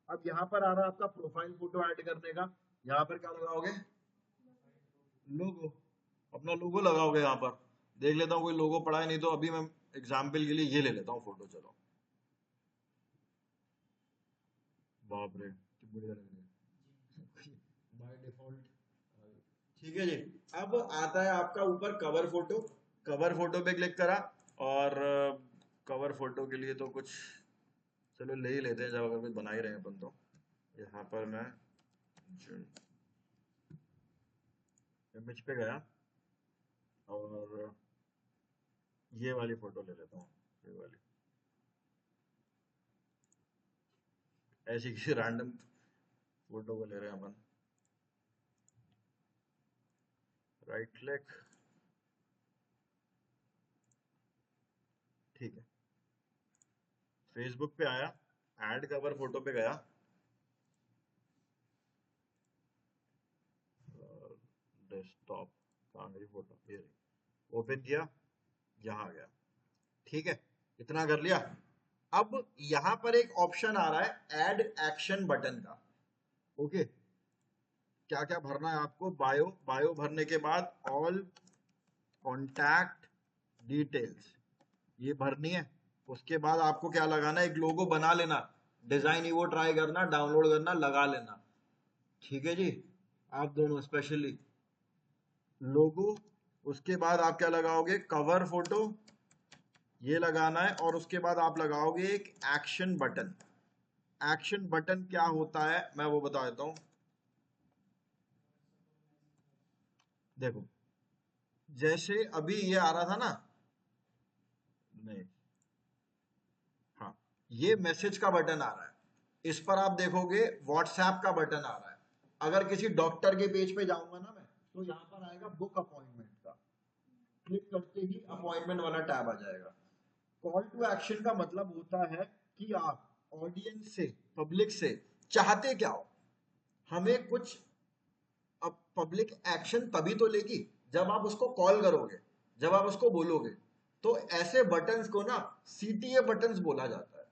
अब यहाँ पर आ रहा है आपका प्रोफाइल फोटो ऐड करने का। यहाँ पर क्या लगाओगे? लोगो। अपना लोगो लगाओगे यहाँ पर। देख लेता हूँ कोई लोगो पड़ा है, नहीं तो अभी मैं एग्जाम्पल के लिए ये ले लेता हूँ फोटो, चलो। बाप रे, कितनी बढ़िया लग रही है बाय डिफॉल्ट। ठीक है जी। अब आता है आपका ऊपर कवर फोटो। कवर फोटो पे क्लिक करा, और कवर फोटो के लिए तो कुछ, चलो ले ही लेते हैं, जब अगर कुछ बना ही रहे हैं अपन तो। यहाँ पर मैं इमेज पे गया, और ये वाली फोटो ले लेता हूँ, ये वाली। ऐसी किसी रैंडम फोटो को ले रहे हैं अपन। राइट क्लिक, ठीक है। फेसबुक पे आया, ऐड कवर फोटो पे गया, डेस्कटॉप, कहाँ मेरी फोटो, ये रही। ओपन किया, यहाँ आ गया। ठीक है, इतना कर लिया। अब यहां पर एक ऑप्शन आ रहा है ऐड एक्शन बटन का। ओके, क्या क्या भरना है आपको? बायो, बायो भरने के बाद ऑल कॉन्टैक्ट डिटेल्स ये भरनी है। उसके बाद आपको क्या लगाना है, एक लोगो बना लेना, डिजाइन ही वो ट्राई करना, डाउनलोड करना, लगा लेना। ठीक है जी, आप दोनों स्पेशली लोगो। उसके बाद आप क्या लगाओगे? कवर फोटो, ये लगाना है। और उसके बाद आप लगाओगे एक एक्शन बटन। एक्शन बटन क्या होता है मैं वो बता देता हूं। देखो, जैसे अभी ये आ रहा था ना, नहीं, हाँ, ये मैसेज का बटन आ रहा है। इस पर आप देखोगे व्हाट्सएप का बटन आ रहा है। अगर किसी डॉक्टर के पेज पे जाऊंगा ना मैं, तो यहाँ पर आएगा बुक अपॉइंटमेंट का। क्लिक करते ही अपॉइंटमेंट वाला टैब आ जाएगा। कॉल टू एक्शन का मतलब होता है कि आप ऑडियंस से, पब्लिक से चाहते क्या हो। हमें कुछ, अब पब्लिक एक्शन तभी तो लेगी जब आप उसको कॉल करोगे, जब आप उसको बोलोगे। तो ऐसे बटन्स को ना CTA बटन्स बोला जाता है।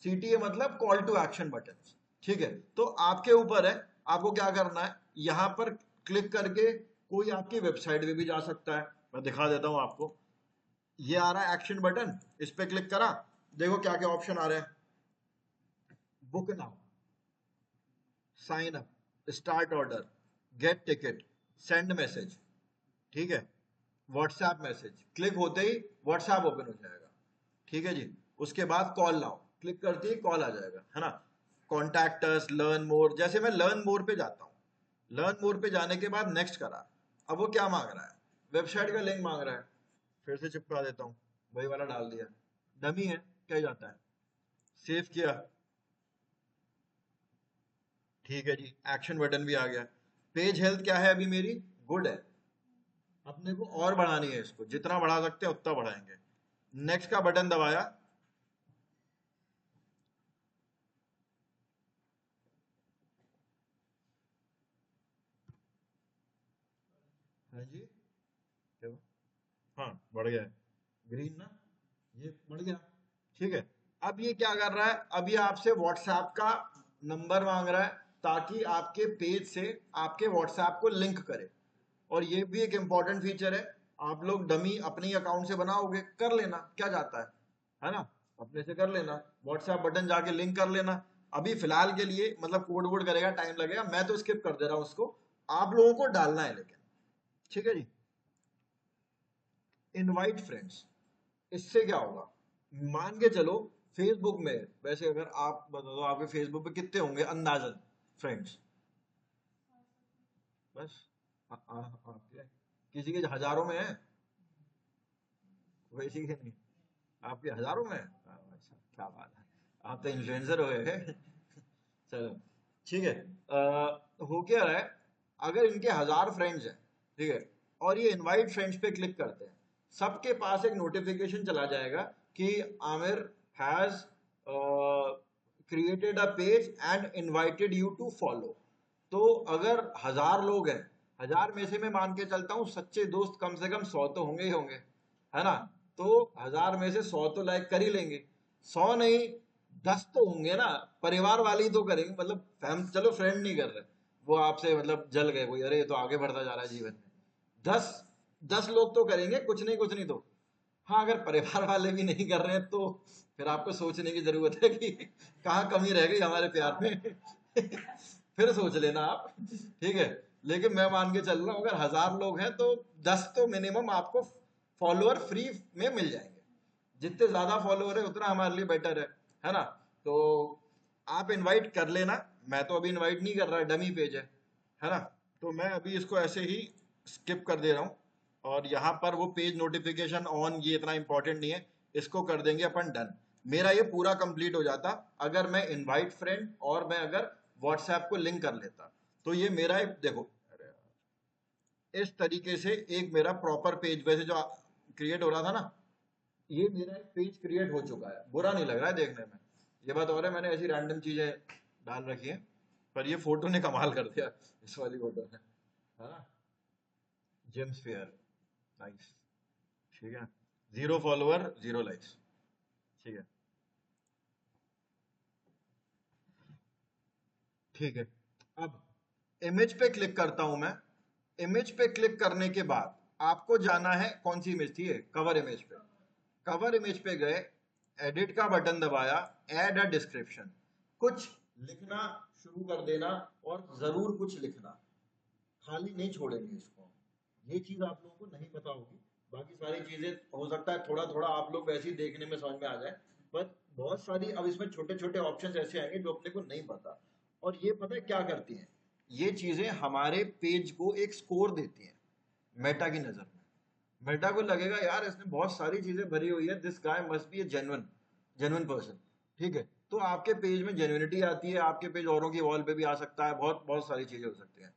CTA मतलब कॉल टू एक्शन बटन्स। ठीक है, तो आपके ऊपर है, आपको क्या करना है। यहां पर क्लिक करके कोई आपकी वेबसाइट पे भी जा सकता है। मैं दिखा देता हूं आपको। ये आ रहा है एक्शन बटन, इस पे क्लिक करा, देखो क्या क्या ऑप्शन आ रहे हैं। Book now, sign up, start order, get ticket, send message. ठीक है, व्हाट्सएप मैसेज, क्लिक होते ही व्हाट्सएप ओपन हो जाएगा। ठीक है जी। उसके बाद कॉल नाउ, क्लिक करते ही कॉल आ जाएगा, है ना। कॉन्टैक्ट, लर्न मोर, जैसे मैं लर्न मोर पे जाता हूँ, लर्न मोर पे जाने के बाद नेक्स्ट करा, अब वो क्या मांग रहा है, वेबसाइट का लिंक मांग रहा है, फिर से चिपका देता हूँ, वही वाला डाल दिया, डमी है, क्या जाता है, सेव किया, ठीक है जी, एक्शन बटन भी आ गया। पेज हेल्थ क्या है अभी मेरी, गुड है। अपने को और बढ़ानी है, इसको जितना बढ़ा सकते हैं उतना बढ़ाएंगे। नेक्स्ट का बटन दबाया, हाँ जी, क्या हुआ? हाँ बढ़ गया है, ग्रीन ना, ये बढ़ गया। ठीक है। अब ये क्या कर रहा है, अब ये आपसे व्हाट्सएप का नंबर मांग रहा है, ताकि आपके पेज से आपके व्हाट्सएप को लिंक करे। और ये भी एक इंपॉर्टेंट फीचर है, आप लोग डमी अपने ही अकाउंट से बनाओगे, कर लेना, क्या जाता है ना, अपने से कर लेना, व्हाट्सएप बटन जाके लिंक कर लेना। अभी फिलहाल के लिए मतलब कोड वोड करेगा, टाइम लगेगा, मैं तो स्किप कर दे रहा हूं उसको, आप लोगों को डालना है लेकिन। ठीक है जी। इनवाइट फ्रेंड्स, इससे क्या होगा, मान के चलो फेसबुक में, वैसे अगर आप बता दो आपके फेसबुक पे कितने होंगे अंदाजन फ्रेंड्स, बस आपके किसी के हजारों में है, वैसे ही नहीं, आपके हजारों में है। अच्छा क्या बात है, आप तो इन्फ्लुएंसर हो गए। चलो ठीक है। हो क्या रहा है, अगर इनके 1000 फ्रेंड्स हैं, ठीक है, और ये इनवाइट फ्रेंड्स पे क्लिक करते हैं, सबके पास एक नोटिफिकेशन चला जाएगा कि Aamir has created a page and invited you to follow. तो अगर 1000 लोग हैं, 1000 में से मैं मान के चलता हूँ सच्चे दोस्त कम से कम 100 तो होंगे ही होंगे, है ना। तो 1000 में से 100 तो लाइक कर ही लेंगे, 100 नहीं 10 तो होंगे ना, परिवार वाले ही तो करेंगे, मतलब फैम, चलो फ्रेंड नहीं कर रहे, वो आपसे मतलब जल गए कोई, अरे ये तो आगे बढ़ता जा रहा है जीवन में, 10 10 लोग तो करेंगे, कुछ नहीं तो। हाँ, अगर परिवार वाले भी नहीं कर रहे हैं तो फिर आपको सोचने की जरूरत है कि कहाँ कमी रह गई हमारे प्यार में। फिर सोच लेना आप, ठीक है। लेकिन मैं मान के चल रहा हूँ, अगर 1000 लोग हैं तो 10 तो मिनिमम आपको फॉलोअर फ्री में मिल जाएंगे, जितने ज्यादा फॉलोअर है उतना हमारे लिए बेटर है ना। तो आप इनवाइट कर लेना, मैं तो अभी इनवाइट नहीं कर रहा, डमी पेज है ना। तो मैं अभी इसको ऐसे ही स्किप कर दे रहा हूँ, और यहाँ पर वो पेज नोटिफिकेशन ऑन, ये इतना इंपॉर्टेंट नहीं है, इसको कर देंगे अपन डन। मेरा ये पूरा कंप्लीट हो जाता अगर मैं इनवाइट फ्रेंड और मैं अगर व्हाट्सएप को लिंक कर लेता, तो ये मेरा एक देखो, इस तरीके से एक मेरा प्रॉपर पेज वैसे जो क्रिएट हो रहा था ना, ये मेरा एक पेज क्रिएट हो चुका है, बुरा नहीं लग रहा है देखने में। ये बात और है, मैंने ऐसी रैंडम चीजें डाल रखी हैं, पर ये फोटो ने कमाल कर दिया, इस वाली फोटो ने, है ना। जेम्स फेयर, नाइस, ठीक है, 0 फॉलोअर 0 लाइक्स, ठीक है। ठीक है। अब इमेज पे क्लिक करता हूं मैं, इमेज पे क्लिक करने के बाद आपको जाना है, कौन सी इमेज थी ये, कवर इमेज पे, कवर इमेज पे गए, एडिट का बटन दबाया, ऐड अ डिस्क्रिप्शन, कुछ लिखना शुरू कर देना, और जरूर कुछ लिखना, खाली नहीं छोड़ेंगे इसको। ये चीज आप लोगों को नहीं पता होगी, बाकी सारी चीजें हो सकता है थोड़ा थोड़ा आप लोग वैसे ही देखने में समझ में आ जाए, पर बहुत सारी अब इसमें छोटे छोटे ऑप्शंस ऐसे आएंगे जो अपने को नहीं पता। और ये पता है क्या करती हैं, ये चीजें हमारे पेज को एक स्कोर देती हैं मेटा की नजर में। मेटा को लगेगा यार इसने बहुत सारी चीजें भरी हुई है, this guy must be A genuine genuine person, ठीक है। तो आपके पेज में जेन्युइनिटी आती है, आपके पेज औरों की वॉल पे भी आ सकता है, बहुत बहुत सारी चीजें हो सकती हैं,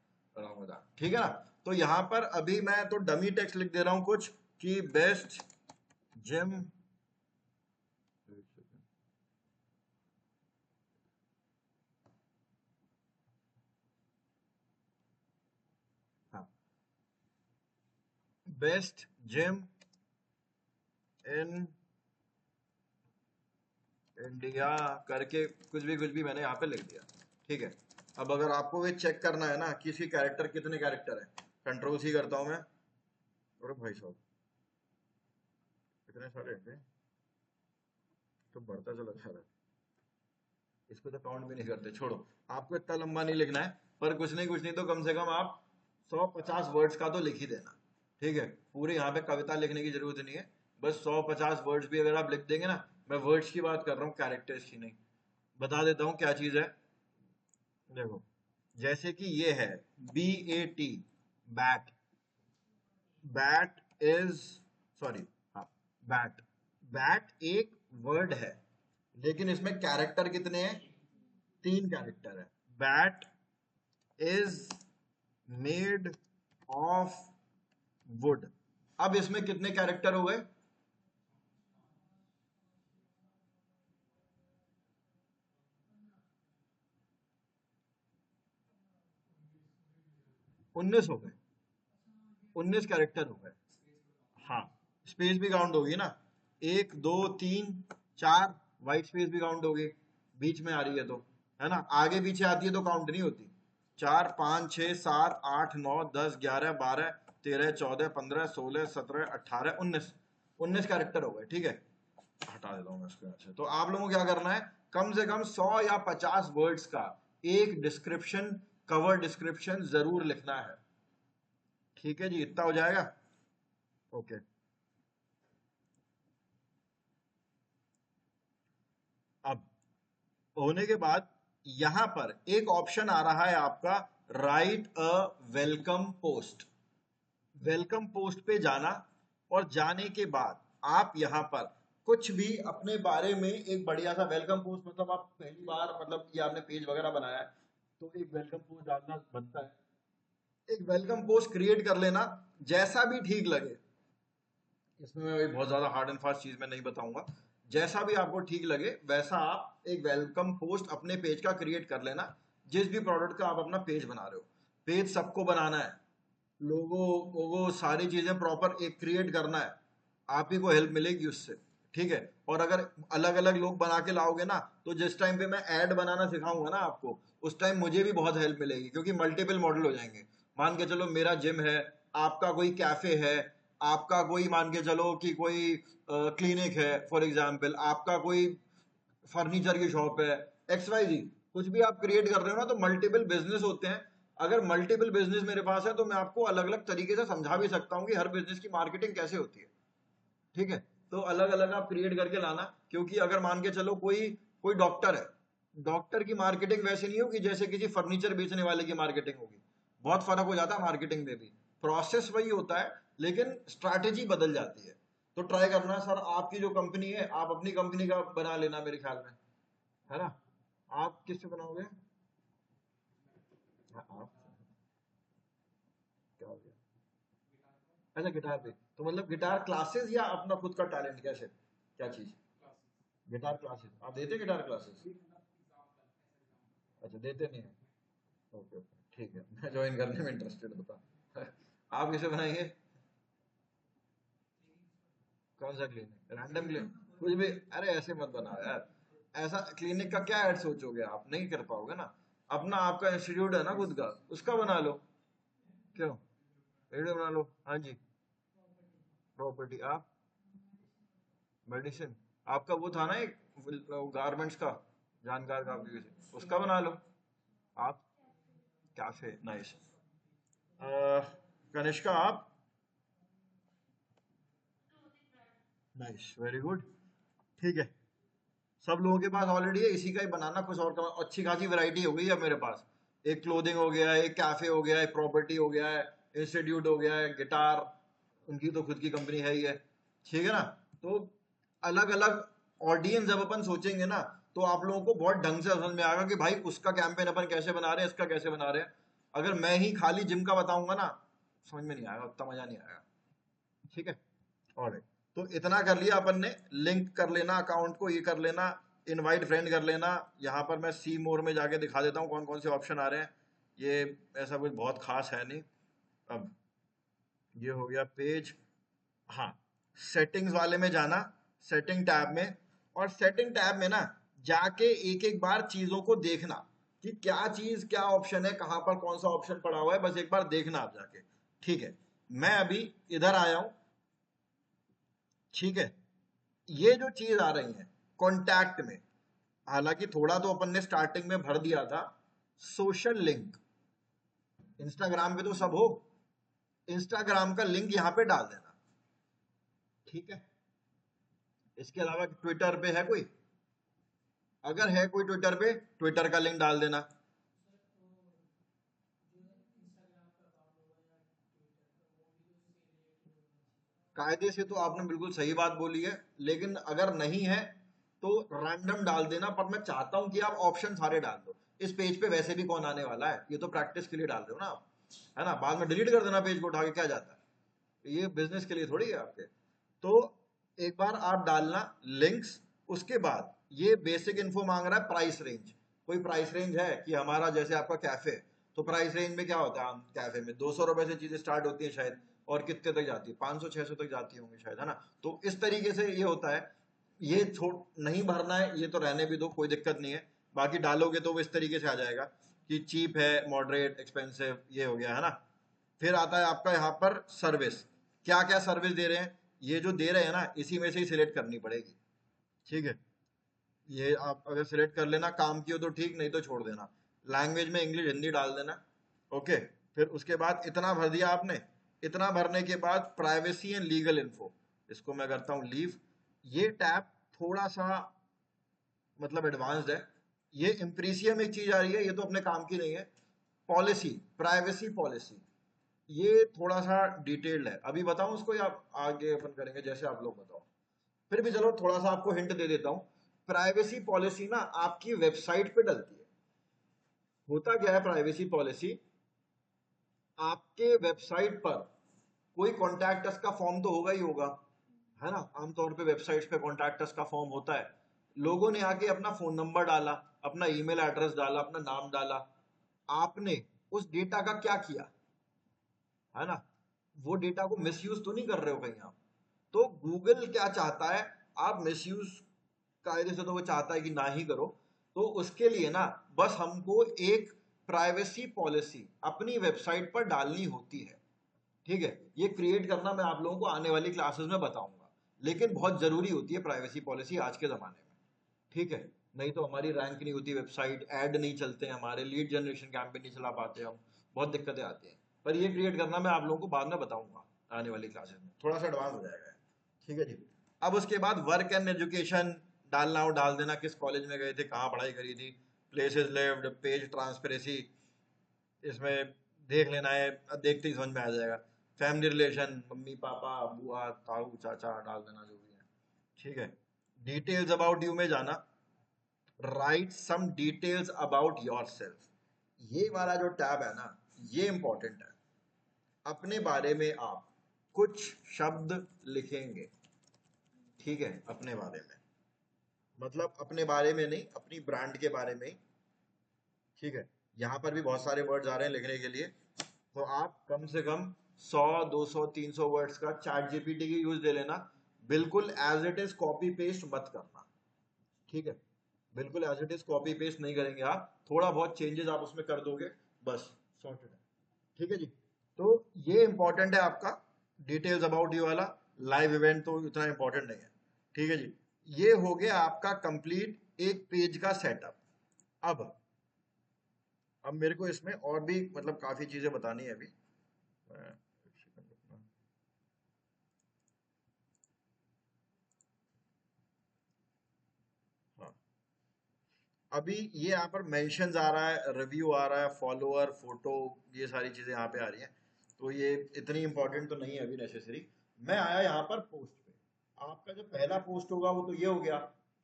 ठीक है ना। तो यहाँ पर अभी मैं तो डमी टेक्स्ट लिख दे रहा हूँ कुछ, कि बेस्ट जिम, हाँ, बेस्ट जिम इन इंडिया करके कुछ भी मैंने यहाँ पे लिख दिया, ठीक है। अब अगर आपको ये चेक करना है ना किसी कैरेक्टर, कितने कैरेक्टर है, कंट्रोल सी करता हूं मैं, अरे भाई साहब इतने सारे हैं, तो बढ़ता चला जा रहा है, इसको तो काउंट भी नहीं करते, छोड़ो। आपको इतना लंबा नहीं लिखना है, पर कुछ नहीं तो कम से कम आप 150 वर्ड्स का तो लिख ही देना, ठीक है। पूरे यहाँ पे कविता लिखने की जरूरत नहीं है, बस 100-50 वर्ड्स भी अगर आप लिख देंगे ना, मैं वर्ड्स की बात कर रहा हूँ, कैरेक्टर्स की नहीं। बता देता हूँ क्या चीज है। देखो, जैसे कि ये है BAT, bat. Bat is, sorry, हाँ, बैट। बैट एक वर्ड है, लेकिन इसमें कैरेक्टर कितने हैं? 3 कैरेक्टर है। Bat is made of would. अब इसमें कितने कैरेक्टर हो गए? 19 हो गए। 19 कैरेक्टर हो गए। हाँ, स्पेस भी काउंट होगी ना, 1 2 3 4, वाइट स्पेस भी काउंट होगी, बीच में आ रही है तो, है ना, आगे पीछे आती है तो काउंट नहीं होती। 4 5 6 7 8 9 10 11 12 13 14 15 16 17 18 19 कैरेक्टर हो गए, ठीक है। हटा देता हूँ मैं इसके यहाँ से। तो आप लोगों को क्या करना है, कम से कम 100 या 50 वर्ड्स का एक डिस्क्रिप्शन, कवर डिस्क्रिप्शन जरूर लिखना है। ठीक है जी, इतना हो जाएगा। ओके। अब होने के बाद यहां पर एक ऑप्शन आ रहा है आपका, राइट अ वेलकम पोस्ट। वेलकम पोस्ट पे जाना, और जाने के बाद आप यहां पर कुछ भी अपने बारे में एक बढ़िया सा वेलकम पोस्ट, मतलब आप पहली बार, मतलब ये आपने पेज वगैरह बनाया है तो एक वेलकम पोस्ट डालना बनता है। एक वेलकम पोस्ट क्रिएट कर लेना, जैसा भी ठीक लगे। इसमें मैं बहुत ज्यादा हार्ड एंड फास्ट चीज मैं नहीं बताऊंगा, जैसा भी आपको ठीक लगे वैसा आप एक वेलकम पोस्ट अपने पेज का क्रिएट कर लेना। जिस भी प्रोडक्ट का आप अपना पेज बना रहे हो, पेज सबको बनाना है, लोगो वोगो सारी चीजें प्रॉपर एक क्रिएट करना है, आप ही को हेल्प मिलेगी उससे। ठीक है, और अगर अलग अलग लोग बना के लाओगे ना, तो जिस टाइम पे मैं ऐड बनाना सिखाऊंगा ना आपको, उस टाइम मुझे भी बहुत हेल्प मिलेगी, क्योंकि मल्टीपल मॉडल हो जाएंगे। मान के चलो मेरा जिम है, आपका कोई कैफे है, आपका कोई मान के चलो कि कोई क्लिनिक है फॉर एग्जाम्पल, आपका कोई फर्नीचर की शॉप है, XYZ, कुछ भी आप क्रिएट कर रहे हो ना, तो मल्टीपल बिजनेस होते हैं। अगर मल्टीपल बिजनेस मेरे पास है तो मैं आपको अलग अलग तरीके से समझा भी सकता हूँ कि हर बिजनेस की मार्केटिंग कैसे होती है। ठीक है, तो अलग अलग आप क्रिएट करके लाना, क्योंकि अगर मान के चलो कोई कोई डॉक्टर है, डॉक्टर की मार्केटिंग वैसे नहीं होगी जैसे किसी फर्नीचर बेचने वाले की मार्केटिंग होगी। बहुत फर्क हो जाता है मार्केटिंग में भी, प्रोसेस वही होता है लेकिन स्ट्रैटेजी बदल जाती है। तो ट्राई करना सर, आपकी जो कंपनी है आप अपनी कंपनी का बना लेना मेरे ख्याल में, है ना। आप किससे बनाओगे? हाँ, आप क्या हो गया? अच्छा, गिटार पे, तो मतलब गिटार क्लासेस या अपना खुद का टैलेंट, कैसे, क्या चीज? गिटार क्लासेस आप देते, गिटार क्लासेस? अच्छा, देते नहीं है। ओके ओके, ठीक है, मैं ज्वाइन करने में इंटरेस्टेड होता। आप किसे बनाएंगे? कौन सा क्लिनिक, रैंडम क्लिनिक कुछ भी? अरे ऐसे मत बनाओ यार, ऐसा क्लिनिक का क्या ऐड सोचोगे, आप नहीं कर पाओगे ना। अपना आपका इंस्टीट्यूट है ना खुद का, उसका बना लो। क्यों, वीडियो बना लो, हाँ जी। प्रॉपर्टी, आप मेडिसिन, आपका वो था ना एक गारमेंट्स का, जानकार का आपके किसी, उसका बना लो। आप कैफे, नाइस। कनिष्का, आप? Nice, very good. ठीक है, सब लोगों के पास ऑलरेडी है, इसी का ही बनाना, कुछ और का। अच्छी खासी वैरायटी हो गई है मेरे पास, एक क्लोथिंग हो गया है, एक कैफे हो गया है, एक प्रॉपर्टी हो गया है, इंस्टीट्यूट हो गया है, गिटार, उनकी तो खुद की कंपनी है ही है। ठीक है ना। तो अलग अलग ऑडियंस जब अपन सोचेंगे ना, तो आप लोगों को बहुत ढंग से समझ में आएगा कि भाई उसका कैंपेन अपन कैसे बना रहे हैं, इसका कैसे बना रहे हैं। अगर मैं ही खाली जिम का बताऊंगा ना, समझ में नहीं आएगा, उतना मजा नहीं आएगा। ठीक है, ऑलराइट। तो इतना कर लिया अपन ने, लिंक कर लेना अकाउंट को, ये कर लेना, इनवाइट फ्रेंड कर लेना। यहाँ पर मैं सी मोर में जाके दिखा देता हूँ कौन कौन से ऑप्शन आ रहे हैं। ये ऐसा कुछ बहुत खास है नहीं। अब ये हो गया पेज। हाँ, सेटिंग्स वाले में जाना, सेटिंग टैब में, और सेटिंग टैब में ना जाके एक एक बार चीजों को देखना कि क्या चीज, क्या ऑप्शन है, कहां पर कौन सा ऑप्शन पड़ा हुआ है, बस एक बार देखना आप जाके। ठीक है, मैं अभी इधर आया हूं। ठीक है, ये जो चीज आ रही है कॉन्टैक्ट में, हालांकि थोड़ा तो अपन ने स्टार्टिंग में भर दिया था, सोशल लिंक। इंस्टाग्राम पे तो सब हो, इंस्टाग्राम का लिंक यहाँ पे डाल देना। ठीक है, इसके अलावा ट्विटर पे है कोई? अगर है कोई ट्विटर पे, ट्विटर का लिंक डाल देना। कायदे से तो आपने बिल्कुल सही बात बोली है, लेकिन अगर नहीं है तो रैंडम डाल देना, पर मैं चाहता हूं कि आप ऑप्शन सारे डाल दो। इस पेज पे वैसे भी कौन आने वाला है, ये तो प्रैक्टिस के लिए डाल दो ना आप, है ना? बाद में डिलीट कर देना पेज को उठा के, क्या जाता है, ये बिजनेस के लिए थोड़ी है आपके। तो एक बार आप डालना लिंक्स, उसके बाद ये बेसिक इन्फो मांग रहा है, प्राइस रेंज। कोई प्राइस रेंज है कि हमारा जैसे आपका कैफे, तो प्राइस रेंज में क्या होता है, कैफे में 200 रुपए से चीजें स्टार्ट होती है शायद, और कितने तक जाती है, 500-600 तक जाती होंगी शायद, है ना? तो इस तरीके से ये होता है। ये छोड़ नहीं भरना है, ये तो रहने भी दो, कोई दिक्कत नहीं है। बाकी डालोगे तो वो इस तरीके से आ जाएगा कि चीप है, मॉडरेट, एक्सपेंसिव, ये हो गया, है ना? फिर आता है आपका यहाँ पर सर्विस। क्या क्या सर्विस दे रहे हैं, ये जो दे रहे हैं ना, इसी में से ही सिलेक्ट करनी पड़ेगी। ठीक है, ये आप अगर सिलेक्ट कर लेना, काम की हो तो ठीक, नहीं तो छोड़ देना। लैंग्वेज में इंग्लिश हिंदी डाल देना। ओके, फिर उसके बाद इतना भर दिया आपने। इतना भरने के बाद प्राइवेसी एंड लीगल इन्फो, इसको मैं करता हूँ लीव। ये टैब थोड़ा सा मतलब एडवांस्ड है। ये इम्प्रीसियम एक चीज आ रही है, ये तो अपने काम की नहीं है। पॉलिसी, प्राइवेसी पॉलिसी, ये थोड़ा सा डिटेल्ड है। अभी बताऊं उसको या आगे अपन करेंगे, जैसे आप लोग बताओ। फिर भी चलो थोड़ा सा आपको हिंट दे देता हूं। प्राइवेसी पॉलिसी ना आपकी वेबसाइट पे डलती है। होता क्या है प्राइवेसी पॉलिसी, आपके वेबसाइट पर कोई कॉन्टैक्ट अस का फॉर्म तो होगा ही होगा, है ना? आमतौर पे वेबसाइट्स पे कॉन्टैक्ट अस का फॉर्म होता है। लोगों ने आके अपना फोन नंबर डाला, अपना ईमेल एड्रेस डाला, अपना नाम डाला। आपने उस डेटा का क्या किया, है ना? वो डेटा को मिसयूज तो नहीं कर रहे हो कहीं आप? तो गूगल क्या चाहता है, आप मिसयूज कायदे से तो वो चाहता है कि ना ही करो। तो उसके लिए ना बस हमको एक प्राइवेसी पॉलिसी अपनी वेबसाइट पर डालनी होती है। ठीक है, ये क्रिएट करना मैं आप लोगों को आने वाली क्लासेस में बताऊंगा, लेकिन बहुत जरूरी होती है प्राइवेसी पॉलिसी आज के जमाने में। ठीक है, नहीं तो हमारी रैंक नहीं होती वेबसाइट, ऐड नहीं चलते हैं हमारे, लीड जनरेशन कैंपेन नहीं चला पाते हम, बहुत दिक्कतें आती हैं। पर ये क्रिएट करना मैं आप लोगों को बाद में बताऊंगा आने वाली क्लासेस में, थोड़ा सा एडवांस हो जाएगा। ठीक है जी। अब उसके बाद वर्क एंड एजुकेशन डालना हो, डाल देना, किस कॉलेज में गए थे, कहाँ पढ़ाई करी थी, प्लेसेस लिव्ड, पेज ट्रांसपेरेंसी, इसमें देख लेना है, देखते ही समझ में आ जाएगा। फैमिली रिलेशन, मम्मी पापा, बुआ, ताऊ, चाचा डाल देना जो भी है। ठीक है, डिटेल्स अबाउट यू में जाना, write some details about yourself. ये वाला जो टैब है ना, ये इंपॉर्टेंट है। अपने बारे में आप कुछ शब्द लिखेंगे। ठीक है, अपने बारे में, मतलब अपने बारे में नहीं, अपनी ब्रांड के बारे में ही। ठीक है, यहाँ पर भी बहुत सारे वर्ड्स आ रहे हैं लिखने के लिए, तो आप कम से कम 100, 200, 300 वर्ड्स का चैट जीपीटी की यूज दे लेना। बिल्कुल as it is copy paste मत करना। ठीक है, बिल्कुल as it is copy paste नहीं करेंगे आप, थोड़ा बहुत चेंजेस आप उसमें कर दोगे, बस सॉर्टेड है। ठीक है जी। तो ये इंपॉर्टेंट है आपका डिटेल्स अबाउट यू वाला। लाइव इवेंट तो इतना इंपॉर्टेंट नहीं है। ठीक है जी, ये हो गया आपका कंप्लीट एक पेज का सेटअप। अब अब मेरे को इसमें और भी मतलब काफी चीजें बतानी है अभी। एक सेकंड रुकना। हाँ, अभी ये यहाँ पर मेंशंस आ रहा है, रिव्यू आ रहा है, फॉलोअर, फोटो, ये सारी चीजें यहाँ पे आ रही हैं। तो ये इतनी इंपॉर्टेंट तो नहीं है अभी नेसेसरी। मैं आया यहाँ पर पोस्ट पे। आपका जो पहला पोस्ट होगा वो तो ये हो गया।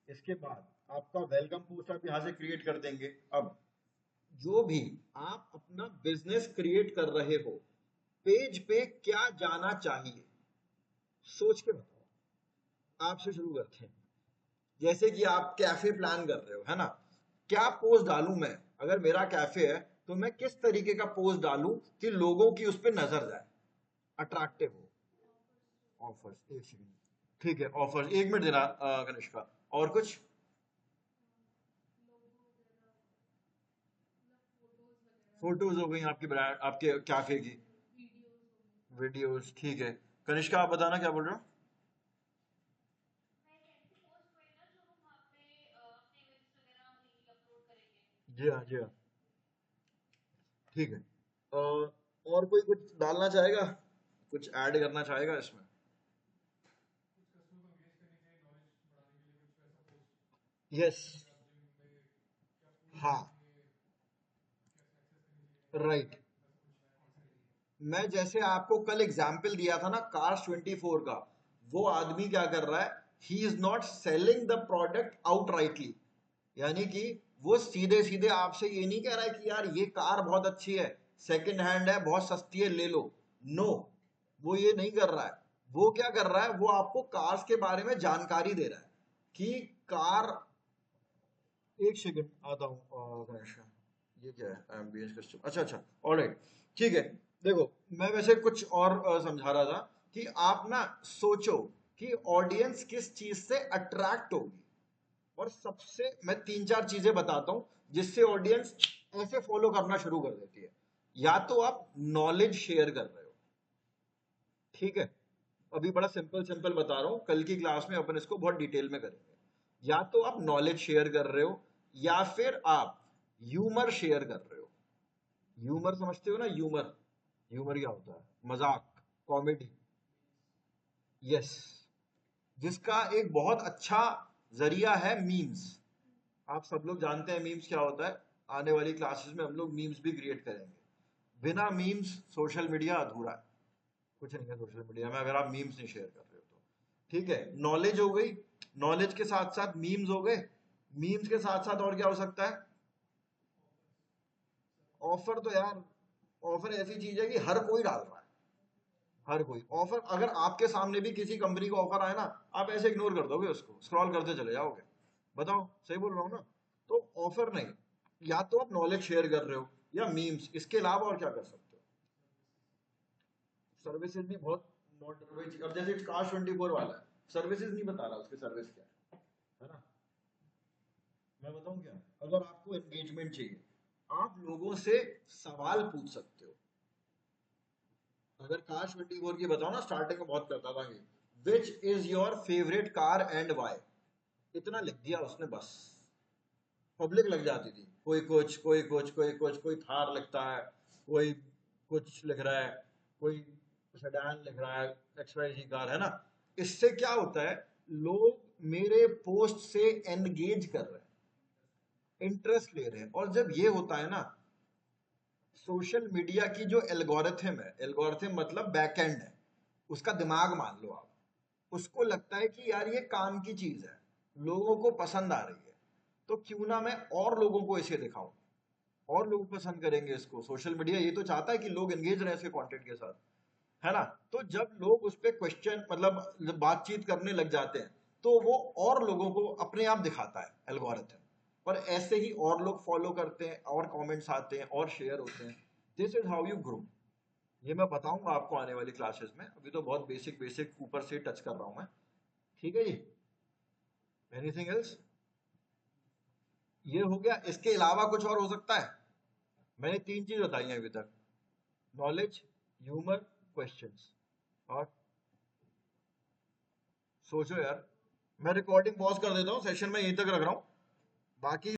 इसके बाद आपका वेलकम पोस्ट आप यहाँ से क्रिएट कर देंगे। अब जो भी आप अपना बिजनेस क्रिएट कर रहे हो, पेज पे क्या जाना चाहिए, सोच के बताओ। आपसे शुरू करते हैं। जैसे कि आप कैफे प्लान कर रहे हो, है ना? क्या पोस्ट डालूं मैं? अगर मेरा कैफे है तो मैं किस तरीके का पोस्ट डालूं कि लोगों की उस पर नजर जाए, अट्रैक्टिव हो। ऑफर्स, एक सेकंड। ठीक है, ऑफर्स, 1 मिनट देना कनिष्का। और कुछ? फोटोज हो गई आपकी ब्रांड, आपके कैफे की, वीडियोस, ठीक है। कनिष्का आप बताना क्या बोल रहे हो? जी हाँ, जी हाँ। ठीक है। और कोई कुछ डालना चाहेगा? कुछ ऐड करना चाहेगा इसमें? यस, हाँ, राइट। मैं जैसे आपको कल एग्जाम्पल दिया था ना कार्स 24 का, वो आदमी क्या कर रहा है, he is not selling the product outrightly, यानी कि वो सीधे सीधे आपसे ये नहीं कह रहा है कि यार ये कार बहुत अच्छी है, सेकंड हैंड है, बहुत सस्ती है, ले लो। नो, वो ये नहीं कर रहा है। वो क्या कर रहा है, वो आपको कार्स के बारे में जानकारी दे रहा है कि कार, एक सेकंड आता हूँ गणेश, ये क्या है एम्बियंस कस्टम, अच्छा अच्छा, ऑलराइट, ठीक है। देखो, मैं वैसे कुछ और समझा रहा था कि आप ना सोचो कि ऑडियंस किस चीज से अट्रैक्ट होगी, और सबसे मैं तीन चार चीजें बताता हूं जिससे ऑडियंस ऐसे फॉलो करना शुरू कर देती है। या तो आप नॉलेज शेयर कर रहे हो, ठीक है, अभी बड़ा सिंपल सिंपल बता रहा हूं, कल की क्लास में अपन इसको बहुत डिटेल में करेंगे। या तो आप नॉलेज शेयर कर रहे हो, या फिर आप ह्यूमर शेयर कर रहे हो। ह्यूमर समझते हो ना, ह्यूमर, ह्यूमर क्या होता है, मजाक, कॉमेडी। यस, जिसका एक बहुत अच्छा जरिया है मीम्स। आप सब लोग जानते हैं मीम्स क्या होता है, आने वाली क्लासेस में हम लोग मीम्स भी क्रिएट करेंगे। बिना मीम्स सोशल मीडिया अधूरा है, कुछ नहीं है सोशल मीडिया में अगर आप मीम्स नहीं शेयर कर रहे हो तो। ठीक है, नॉलेज हो गई, नॉलेज के साथ साथ मीम्स हो गए, मीम्स के साथ साथ और क्या हो सकता है, ऑफर तो यार, ऑफर ऐसी चीज है कि हर कोई डाल रहा है, हर कोई ऑफर। अगर आपके सामने भी किसी कंपनी का ऑफर आए ना, आप ऐसे इग्नोर कर दोगे, उसको स्क्रॉल करते चले जाओगे। बताओ, सही बोल रहा हूँ ना? तो ऑफर नहीं, या तो आप नॉलेज शेयर कर रहे हो या मीम्स, इसके अलावा और क्या कर सकते हो? सर्विसेज भी बहुत मॉडर्न वही चीज, अब जैसे कार 24 वाला है, सर्विसेज नहीं बता रहा उसकी सर्विस क्या है ना? मैं बताऊं क्या, अगर आपको एंगेजमेंट चाहिए, आप लोगों से सवाल पूछ सकते हो। अगर कार 24 की बताओ ना, स्टार्टिंग में बहुत करता था कि which is your favourite car and why, इतना लिख दिया उसने बस, पब्लिक लग जाती थी, कोई कुछ, कोई कुछ, कोई कुछ, कोई थार लिखता है, कोई कुछ लिख रहा है, कोई सेडान लिख रहा है, एक्सवाईजी कार है ना। इससे क्या होता है, लोग मेरे पोस्ट से एंगेज कर रहे हैं, इंटरेस्ट ले रहे हैं। और जब ये होता है ना, सोशल मीडिया की जो एल्गोरिथम है, एल्गोरिथम मतलब बैकएंड है, उसका दिमाग मान लो आप, उसको लगता है कि यार ये काम की चीज है, लोगों को पसंद आ रही है, तो क्यों ना मैं और लोगों को इसे दिखाऊं, और लोग पसंद करेंगे इसको। सोशल मीडिया ये तो चाहता है कि लोग एंगेज रहे इसके कंटेंट के साथ, है ना? तो जब लोग उस पर क्वेश्चन मतलब बातचीत करने लग जाते हैं, तो वो और लोगों को अपने आप दिखाता है एल्गोरिथम, और ऐसे ही और लोग फॉलो करते हैं, और कमेंट्स आते हैं, और शेयर होते हैं। This is how you grow. ये मैं बताऊंगा आपको आने वाली क्लासेस में, अभी तो बहुत बेसिक बेसिक ऊपर से टच कर रहा हूं मैं। ठीक है जी, एनीथिंग एल्स? ये हो गया, इसके अलावा कुछ और हो सकता है? मैंने तीन चीज बताई हैं अभी तक, नॉलेज, ह्यूमर, क्वेश्चंस। और सोचो यार, मैं रिकॉर्डिंग पॉज कर देता हूँ, सेशन में यहीं तक रख रहा हूँ, बाकी